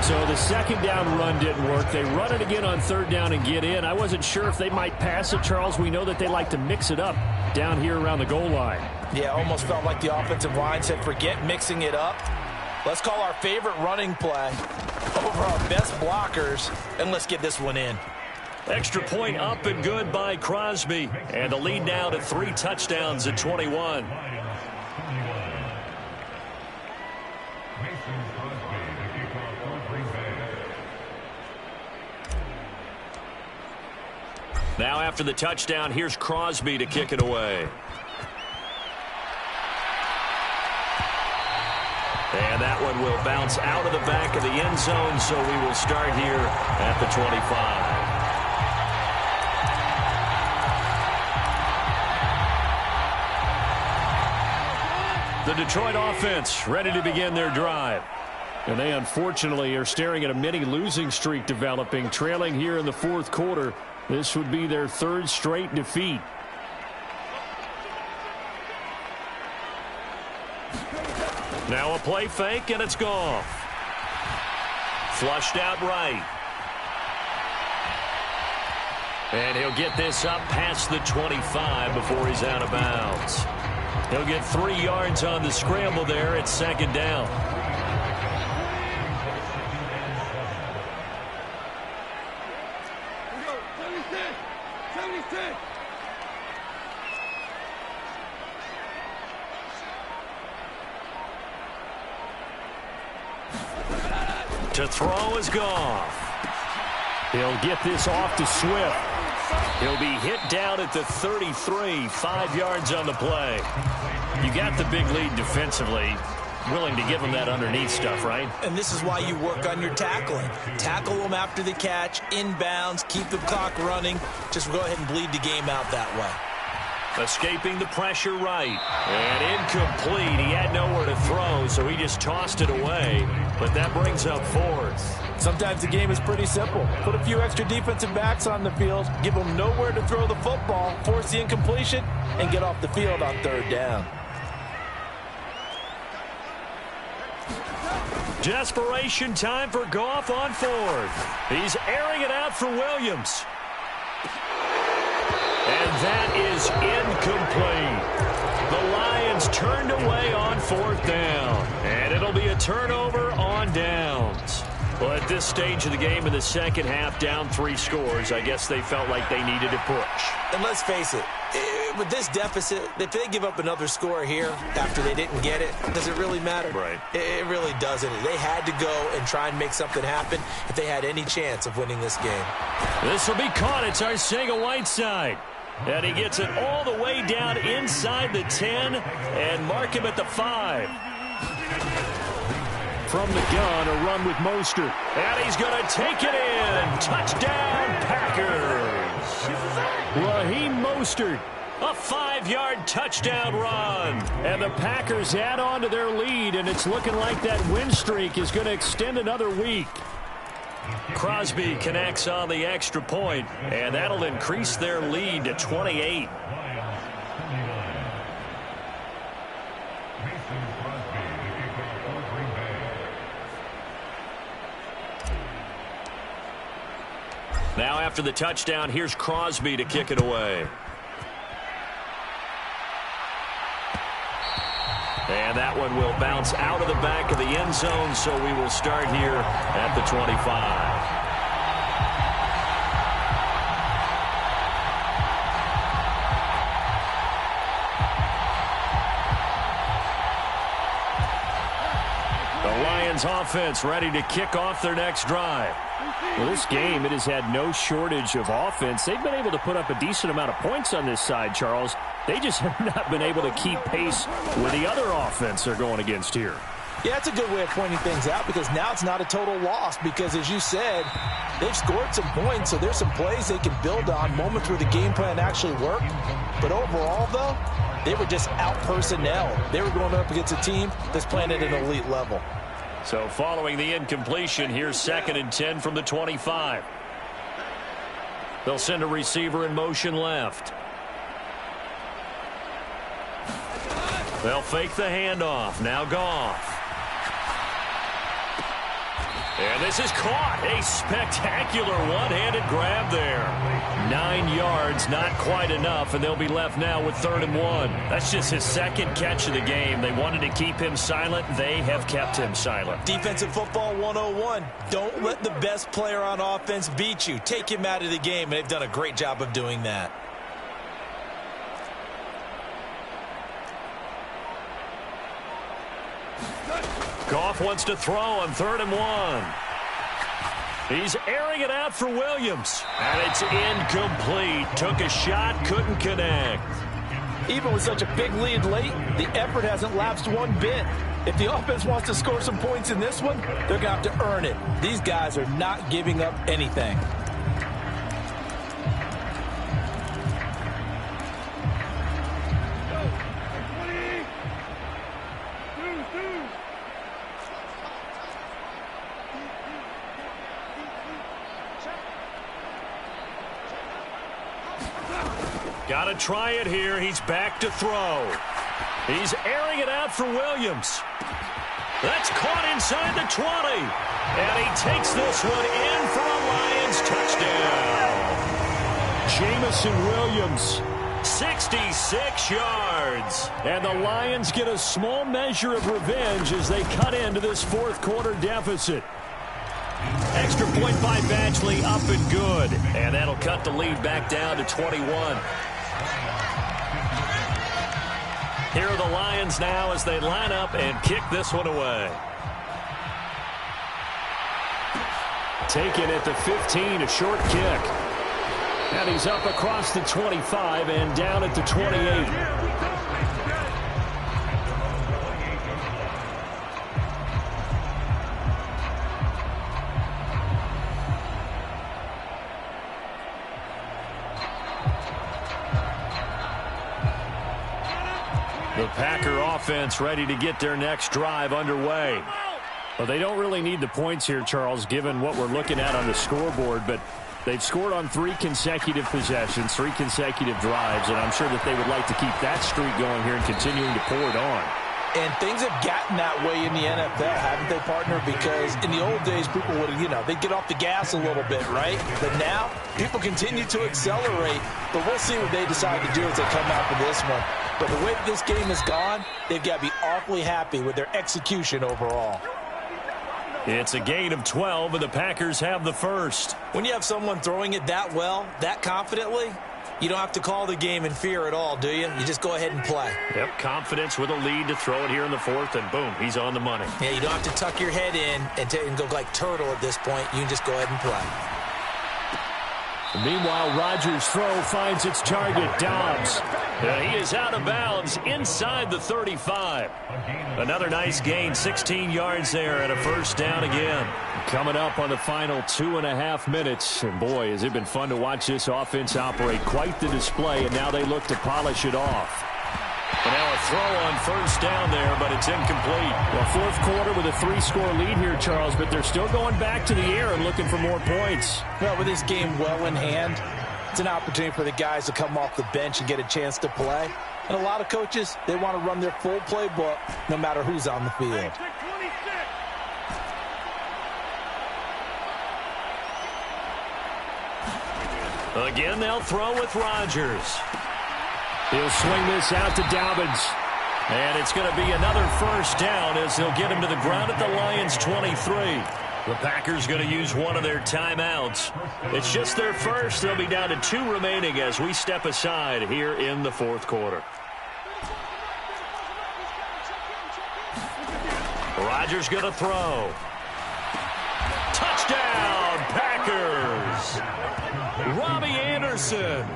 So the 2nd down run didn't work. They run it again on 3rd down and get in. I wasn't sure if they might pass it, Charles. We know that they like to mix it up down here around the goal line. Yeah, almost felt like the offensive line said, forget mixing it up. Let's call our favorite running play over our best blockers, and let's get this one in. Extra point up and good by Crosby. And the lead now to 3 touchdowns at 21. Now after the touchdown, here's Crosby to kick it away. And that one will bounce out of the back of the end zone, so we will start here at the 25. The Detroit offense ready to begin their drive. And they unfortunately are staring at a mini losing streak developing, trailing here in the 4th quarter. This would be their 3rd straight defeat. Now a play fake, and it's Goff. Flushed out right. And he'll get this up past the 25 before he's out of bounds. He'll get 3 yards on the scramble there at 2nd down. To throw is Goff. He'll get this off to Swift. He'll be hit down at the 33, 5 yards on the play. You got the big lead defensively. Willing to give him that underneath stuff, right? And this is why you work on your tackling. Tackle them after the catch, inbounds, keep the clock running. Just go ahead and bleed the game out that way. Escaping the pressure right. And incomplete. He had nowhere to throw, so he just tossed it away. But that brings up 4th. Sometimes the game is pretty simple. Put a few extra defensive backs on the field, give them nowhere to throw the football, force the incompletion, and get off the field on 3rd down. Desperation time for Goff on fourth. He's airing it out for Williams. And that is incomplete. The Lions turned away on fourth down. And it'll be a turnover on downs. Well, at this stage of the game in the second half, down 3 scores, I guess they felt like they needed to push. And let's face it, with this deficit, if they give up another score here after they didn't get it, does it really matter? Right. It really doesn't. They had to go and try and make something happen if they had any chance of winning this game. This will be caught. It's Arcega-Whiteside. And he gets it all the way down inside the 10 and mark him at the 5. From the gun, a run with Mostert. And he's going to take it in. Touchdown, Packers. Raheem Mostert. A 5-yard touchdown run. And the Packers add on to their lead, and it's looking like that win streak is going to extend another week. Crosby connects on the extra point, and that'll increase their lead to 28. Now after the touchdown, here's Crosby to kick it away. And that one will bounce out of the back of the end zone, so we will start here at the 25. The Lions offense ready to kick off their next drive. Well, this game, it has had no shortage of offense. They've been able to put up a decent amount of points on this side, Charles. They just have not been able to keep pace with the other offense they're going against here. Yeah, that's a good way of pointing things out because now it's not a total loss because, as you said, they've scored some points, so there's some plays they can build on, moments where the game plan actually worked. But overall, though, they were just out-personnel. They were going up against a team that's playing at an elite level. So following the incompletion, here's 2nd and 10 from the 25. They'll send a receiver in motion left. They'll fake the handoff. Now Goff. And this is caught. A spectacular one-handed grab there. 9 yards, not quite enough, and they'll be left now with 3rd and 1. That's just his 2nd catch of the game. They wanted to keep him silent. They have kept him silent. Defensive football 101. Don't let the best player on offense beat you. Take him out of the game, and they've done a great job of doing that. Goff wants to throw on 3rd and 1. He's airing it out for Williams. And it's incomplete. Took a shot, couldn't connect. Even with such a big lead late, the effort hasn't lapsed one bit. If the offense wants to score some points in this one, they're going to have to earn it. These guys are not giving up anything. Got to try it here. He's back to throw. He's airing it out for Williams. That's caught inside the 20. And he takes this one in for a Lions touchdown. Jameson Williams. 66 yards. And the Lions get a small measure of revenge as they cut into this 4th quarter deficit. Extra point by Badgley, up and good. And that'll cut the lead back down to 21. Here are the Lions now as they line up and kick this one away. Taken at the 15, a short kick. And he's up across the 25 and down at the 28. The Packer offense ready to get their next drive underway. Well, they don't really need the points here, Charles, given what we're looking at on the scoreboard, but they've scored on 3 consecutive possessions, 3 consecutive drives, and I'm sure that they would like to keep that streak going here and continuing to pour it on. And things have gotten that way in the NFL, haven't they, partner? Because in the old days, people would, they'd get off the gas a little bit, right? But now, people continue to accelerate. But we'll see what they decide to do as they come out for this one. But the way that this game has gone, they've got to be awfully happy with their execution overall. It's a gain of 12, and the Packers have the first. When you have someone throwing it that well, that confidently, you don't have to call the game in fear at all, do you? You just go ahead and play. Yep, confidence with a lead to throw it here in the fourth, and boom, he's on the money. Yeah, you don't have to tuck your head in and go like turtle at this point. You can just go ahead and play. Meanwhile, Rodgers' throw finds its target, Dobbs. He is out of bounds inside the 35. Another nice gain, 16 yards there, and a first down again. Coming up on the final 2.5 minutes. And boy, has it been fun to watch this offense operate. Quite the display, and now they look to polish it off. But now a throw on first down there, but it's incomplete. Well, fourth quarter with a 3-score lead here, Charles, but they're still going back to the air and looking for more points. Well, with this game well in hand, it's an opportunity for the guys to come off the bench and get a chance to play. And a lot of coaches, they want to run their full playbook no matter who's on the field. Again, they'll throw with Rodgers. He'll swing this out to Dobbins. And it's going to be another first down as they'll get him to the ground at the Lions' 23. The Packers going to use one of their timeouts. It's just their first. They'll be down to 2 remaining as we step aside here in the fourth quarter. Rodgers going to throw. Touchdown, Packers! Robbie Anderson.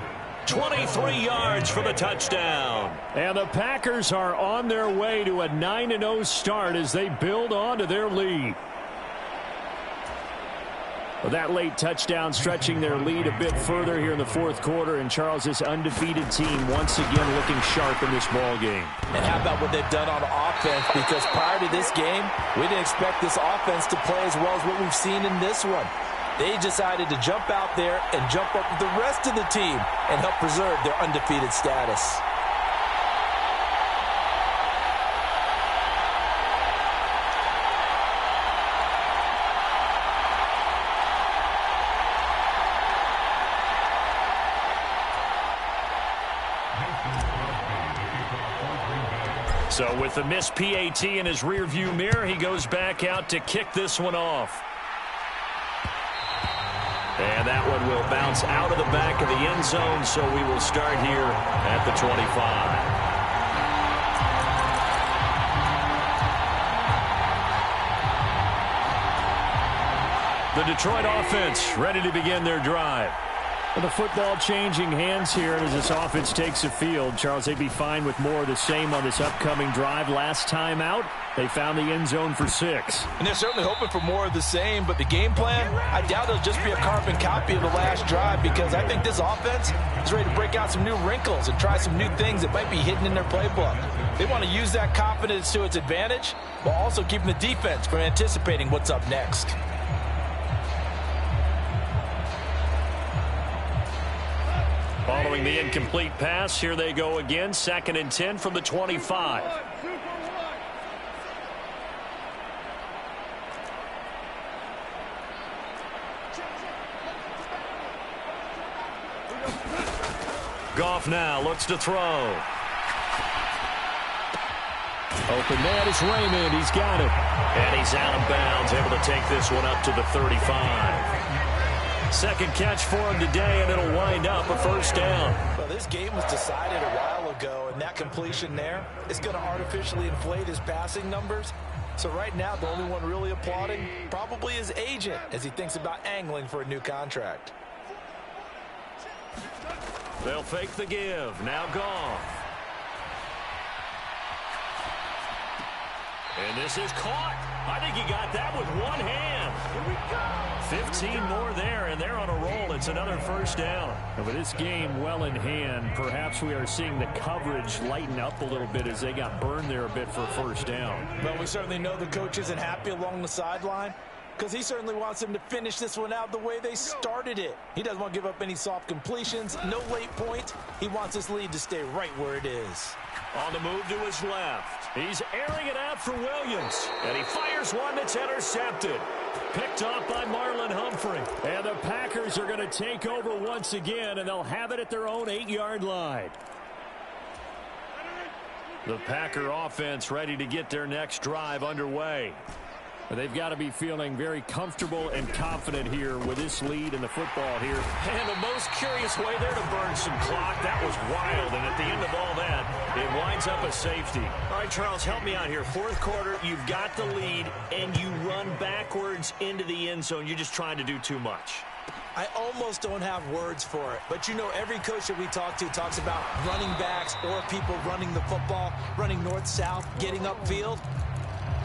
23 yards for the touchdown. And the Packers are on their way to a 9-0 start as they build on to their lead. Well, that late touchdown stretching their lead a bit further here in the fourth quarter. And Charles, this undefeated team once again looking sharp in this ball game. And how about what they've done on offense? Because prior to this game, we didn't expect this offense to play as well as what we've seen in this one. They decided to jump out there and jump up with the rest of the team and help preserve their undefeated status. So with the missed PAT in his rearview mirror, he goes back out to kick this one off. And that one will bounce out of the back of the end zone, so we will start here at the 25. The Detroit offense ready to begin their drive. Well, the football changing hands here as this offense takes the field. Charles, they'd be fine with more of the same on this upcoming drive. Last time out, they found the end zone for 6. And they're certainly hoping for more of the same, but the game plan, I doubt it'll just be a carbon copy of the last drive because I think this offense is ready to break out some new wrinkles and try some new things that might be hidden in their playbook. They want to use that confidence to its advantage while also keeping the defense from anticipating what's up next. Following the incomplete pass, here they go again. 2nd and 10 from the 25. Goff now looks to throw. Open man is Raymond. He's got it. And he's out of bounds, able to take this one up to the 35. Second catch for him today, and it'll wind up a first down. Well, this game was decided a while ago, and that completion there is going to artificially inflate his passing numbers. So right now, the only one really applauding probably his agent as he thinks about angling for a new contract. They'll fake the give. Now Goff. And this is caught. I think he got that with one hand. Here we go. 15 more there, and they're on a roll. It's another first down. And with this game well in hand, perhaps we are seeing the coverage lighten up a little bit as they got burned there a bit for a first down. Well, we certainly know the coach isn't happy along the sideline. because he certainly wants them to finish this one out the way they started it. He doesn't want to give up any soft completions, no late point. He wants this lead to stay right where it is. On the move to his left. He's airing it out for Williams. And he fires one that's intercepted. Picked off by Marlon Humphrey. And the Packers are going to take over once again, and they'll have it at their own 8-yard line. The Packer offense ready to get their next drive underway. They've got to be feeling very comfortable and confident here with this lead in the football here. And the most curious way there to burn some clock. That was wild. And at the end of all that, it winds up a safety. All right, Charles, help me out here. Fourth quarter, you've got the lead, and you run backwards into the end zone. You're just trying to do too much. I almost don't have words for it. But, you know, every coach that we talk to talks about running backs or people running the football, running north-south, getting upfield.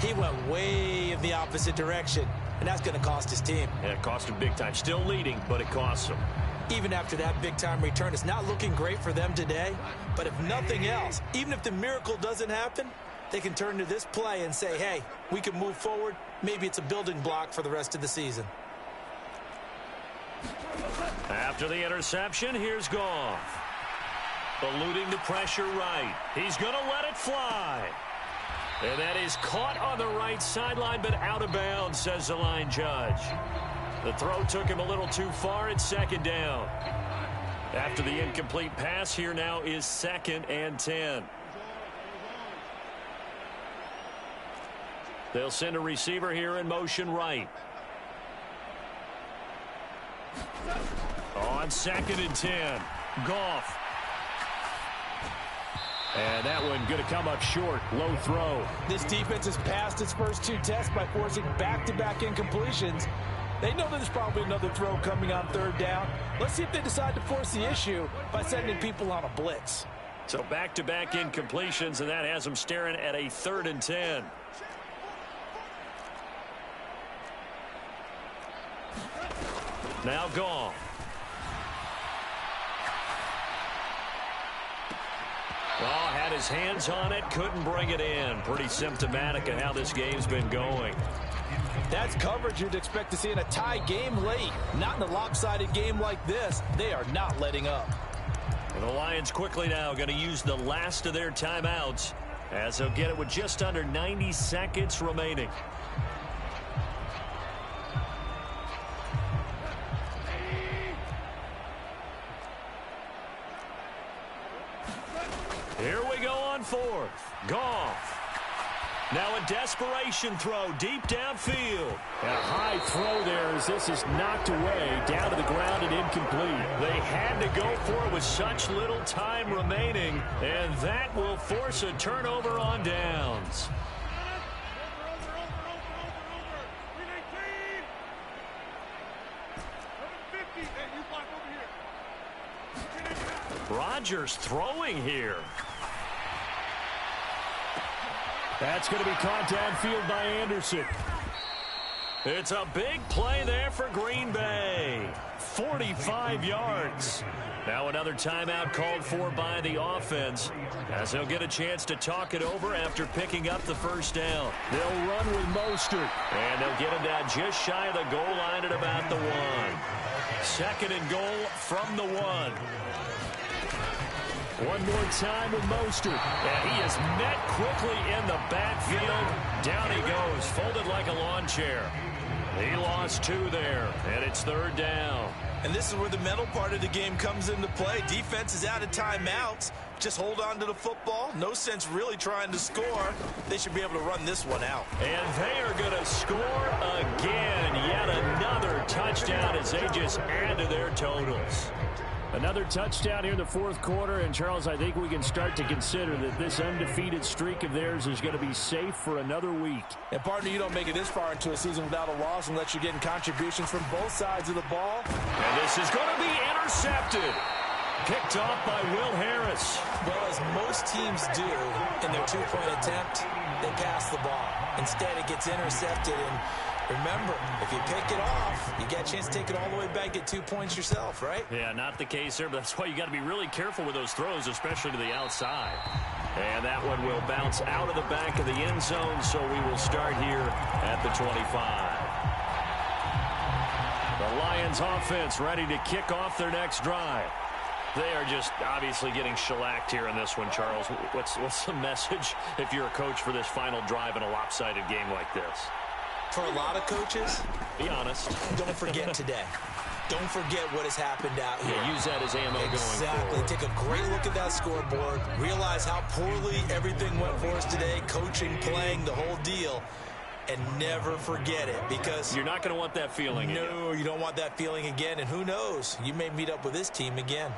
He went way in the opposite direction, and that's going to cost his team. Yeah, it cost him big time. Still leading, but it costs him. Even after that big-time return, it's not looking great for them today. But if nothing else, even if the miracle doesn't happen, they can turn to this play and say, hey, we can move forward. Maybe it's a building block for the rest of the season. After the interception, here's Goff. Eluding the pressure right. He's going to let it fly. And that is caught on the right sideline, but out of bounds, says the line judge. The throw took him a little too far. It's second down. After the incomplete pass, here now is 2nd and 10. They'll send a receiver here in motion right. On 2nd and 10, Goff. And that one going to come up short. Low throw. This defense has passed its first 2 tests by forcing back-to-back incompletions. They know there's probably another throw coming on 3rd down. Let's see if they decide to force the issue by sending people on a blitz. So back-to-back incompletions, and that has them staring at a 3rd and 10. Now Goff. Well, had his hands on it, couldn't bring it in. Pretty symptomatic of how this game's been going. That's coverage you'd expect to see in a tie game late. Not in a lopsided game like this. They are not letting up. And the Lions quickly now going to use the last of their timeouts as they'll get it with just under 90 seconds remaining. Here we go on 4th. Goff. Now a desperation throw deep downfield. A high throw there as this is knocked away, down to the ground and incomplete. They had to go for it with such little time remaining, and that will force a turnover on downs. Rodgers throwing here. That's going to be caught downfield by Anderson. It's a big play there for Green Bay. 45 yards. Now another timeout called for by the offense as they'll get a chance to talk it over after picking up the first down. They'll run with Mostert. And they'll get him down just shy of the goal line at about the 1. 2nd and goal from the 1. One more time with Mostert. And he is met quickly in the backfield. Down he goes, folded like a lawn chair. He lost 2 there, and it's 3rd down. And this is where the mental part of the game comes into play. Defense is out of timeouts. Just hold on to the football. No sense really trying to score. They should be able to run this one out. And they are going to score again. Yet another touchdown as they just add to their totals. Another touchdown here in the 4th quarter. And, Charles, I think we can start to consider that this undefeated streak of theirs is going to be safe for another week. And, partner, you don't make it this far into a season without a loss unless you're getting contributions from both sides of the ball. And this is going to be intercepted. Picked off by Will Harris. Well, as most teams do in their 2-point attempt, they pass the ball. Instead, it gets intercepted. And remember, if you pick it off, you get a chance to take it all the way back, get 2 points yourself, right? Yeah, not the case there, but that's why you got to be really careful with those throws, especially to the outside. And that one will bounce out of the back of the end zone, so we will start here at the 25. Lions offense ready to kick off their next drive. They are just obviously getting shellacked here in this one, Charles. What's the message if you're a coach for this final drive in a lopsided game like this? For a lot of coaches, be honest. Don't forget today. Don't forget what has happened out here. Yeah, use that as ammo going Exactly. forward. Take a great look at that scoreboard. Realize how poorly everything went for us today. Coaching, playing, the whole deal. And never forget it, because you're not going to want that feeling again. No, you don't want that feeling again. And who knows? You may meet up with this team again.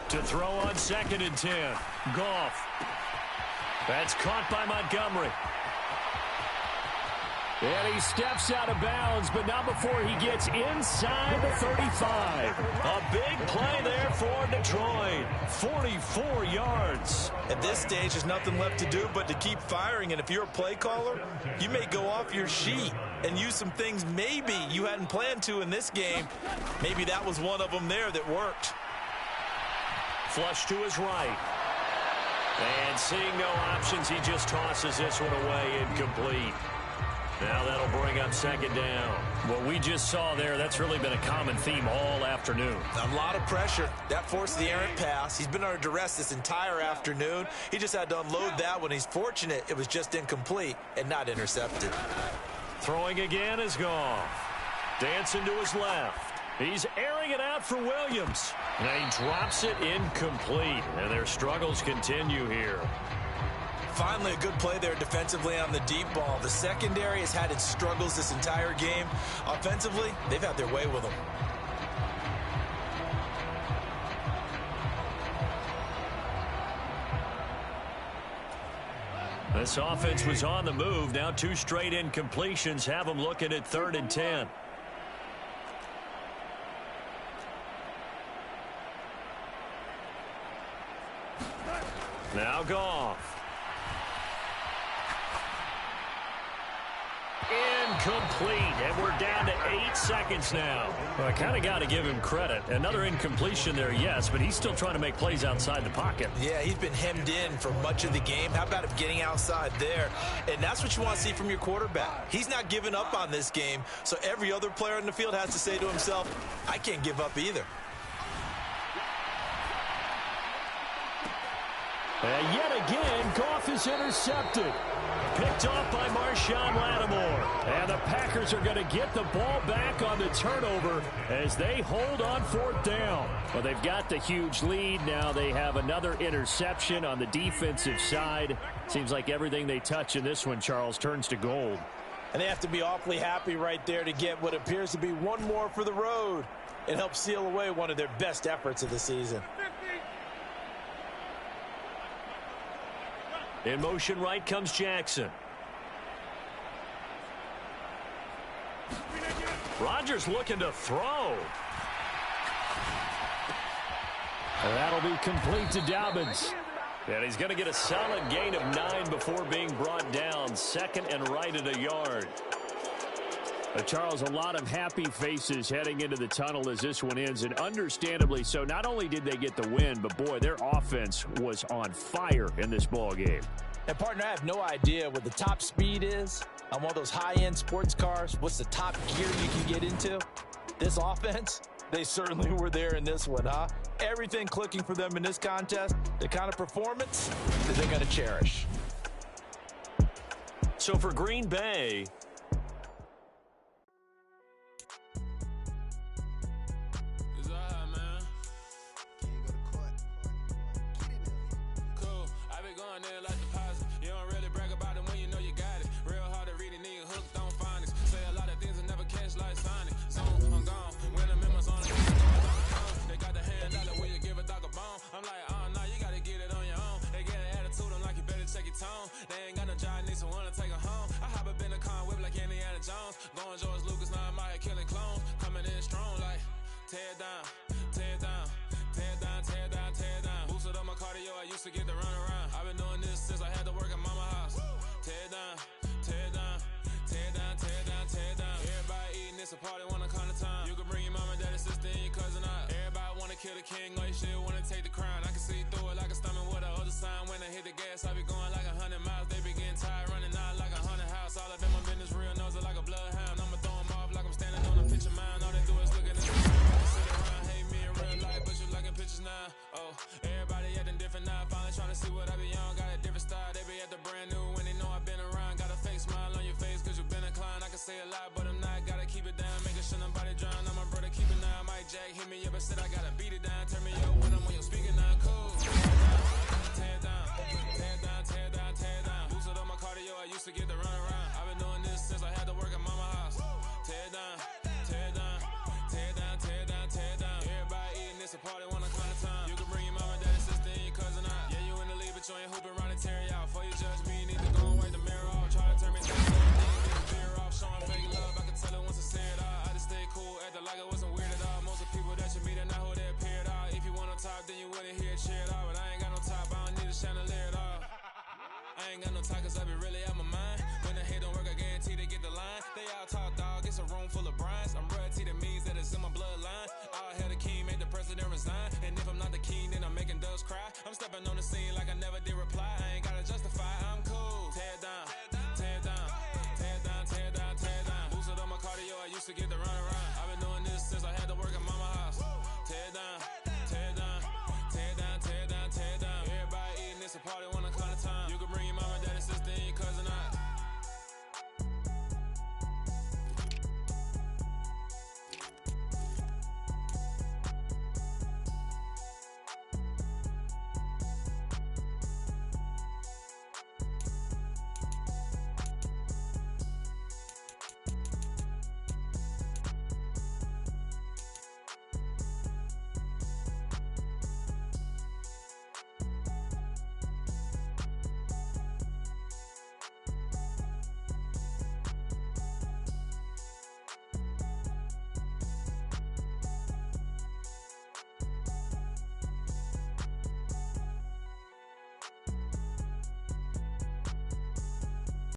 To throw on 2nd and 10. Goff. That's caught by Montgomery. And he steps out of bounds, but not before he gets inside the 35. A big play there for Detroit. 44 yards. At this stage, there's nothing left to do but to keep firing. And if you're a play caller, you may go off your sheet and use some things maybe you hadn't planned to in this game. Maybe that was one of them there that worked. Flush to his right. And seeing no options, he just tosses this one away, incomplete. Now that'll bring up 2nd down. What we just saw there, that's really been a common theme all afternoon. A lot of pressure. That forced the errant pass. He's been under duress this entire afternoon. He just had to unload that one. He's fortunate it was just incomplete and not intercepted. Throwing again is Goff. Dancing to his left. He's airing it out for Williams. And he drops it incomplete. And their struggles continue here. Finally, a good play there defensively on the deep ball. The secondary has had its struggles this entire game. Offensively, they've had their way with them. This offense was on the move. Now 2 straight incompletions have them looking at 3rd and 10. Now Goff. Incomplete, and we're down to 8 seconds now. Well, I kind of got to give him credit. Another incompletion there, yes, but he's still trying to make plays outside the pocket. Yeah, he's been hemmed in for much of the game. How about him getting outside there? And that's what you want to see from your quarterback. He's not giving up on this game, so every other player in the field has to say to himself, I can't give up either. And yet again, Goff is intercepted. Picked off by Marshawn Lattimore. And the Packers are going to get the ball back on the turnover as they hold on 4th down. Well, they've got the huge lead. Now they have another interception on the defensive side. Seems like everything they touch in this one, Charles, turns to gold. And they have to be awfully happy right there to get what appears to be one more for the road. It helps seal away one of their best efforts of the season. In motion right comes Jackson. Rodgers looking to throw. And that'll be complete to Dobbins. And he's going to get a solid gain of 9 before being brought down. 2nd and right at a yard. Charles, a lot of happy faces heading into the tunnel as this one ends, and understandably so. Not only did they get the win, but boy, their offense was on fire in this ball game. And partner, I have no idea what the top speed is on one of those high-end sports cars. What's the top gear you can get into? This offense, they certainly were there in this one, huh? Everything clicking for them in this contest, the kind of performance that they're going to cherish. So for Green Bay, they ain't got no job, need someone to take her home. I hop up in the car, whip like Indiana Jones. Going George Lucas, now I'm out here killing clones. Coming in strong like, tear down, tear down, tear down, tear down, tear down. Boosted up my cardio, I used to get to run around. I've been doing this since I had to work at mama house. Tear down, tear down, tear down, tear down, tear down. Everybody eating, it's a party, wanna come to time. You can bring your mama, daddy, sister, and your cousin out. Everybody wanna kill the king, or you shit wanna take the crown. I can see through it like a stomach with a other sign. When I hit the gas, I be going like 100 miles. They be getting tired, running out like a 100 house. All I lot, but I'm not. Gotta keep it down, making sure nobody drown. I'm my brother, keep it down. Mike Jack hit me up and said I gotta beat it down. Turn me up when I'm on your speaker now. Cool. Tear down, tear down, tear down, tear down, tear down. Lose it on my cardio, I used to get the run.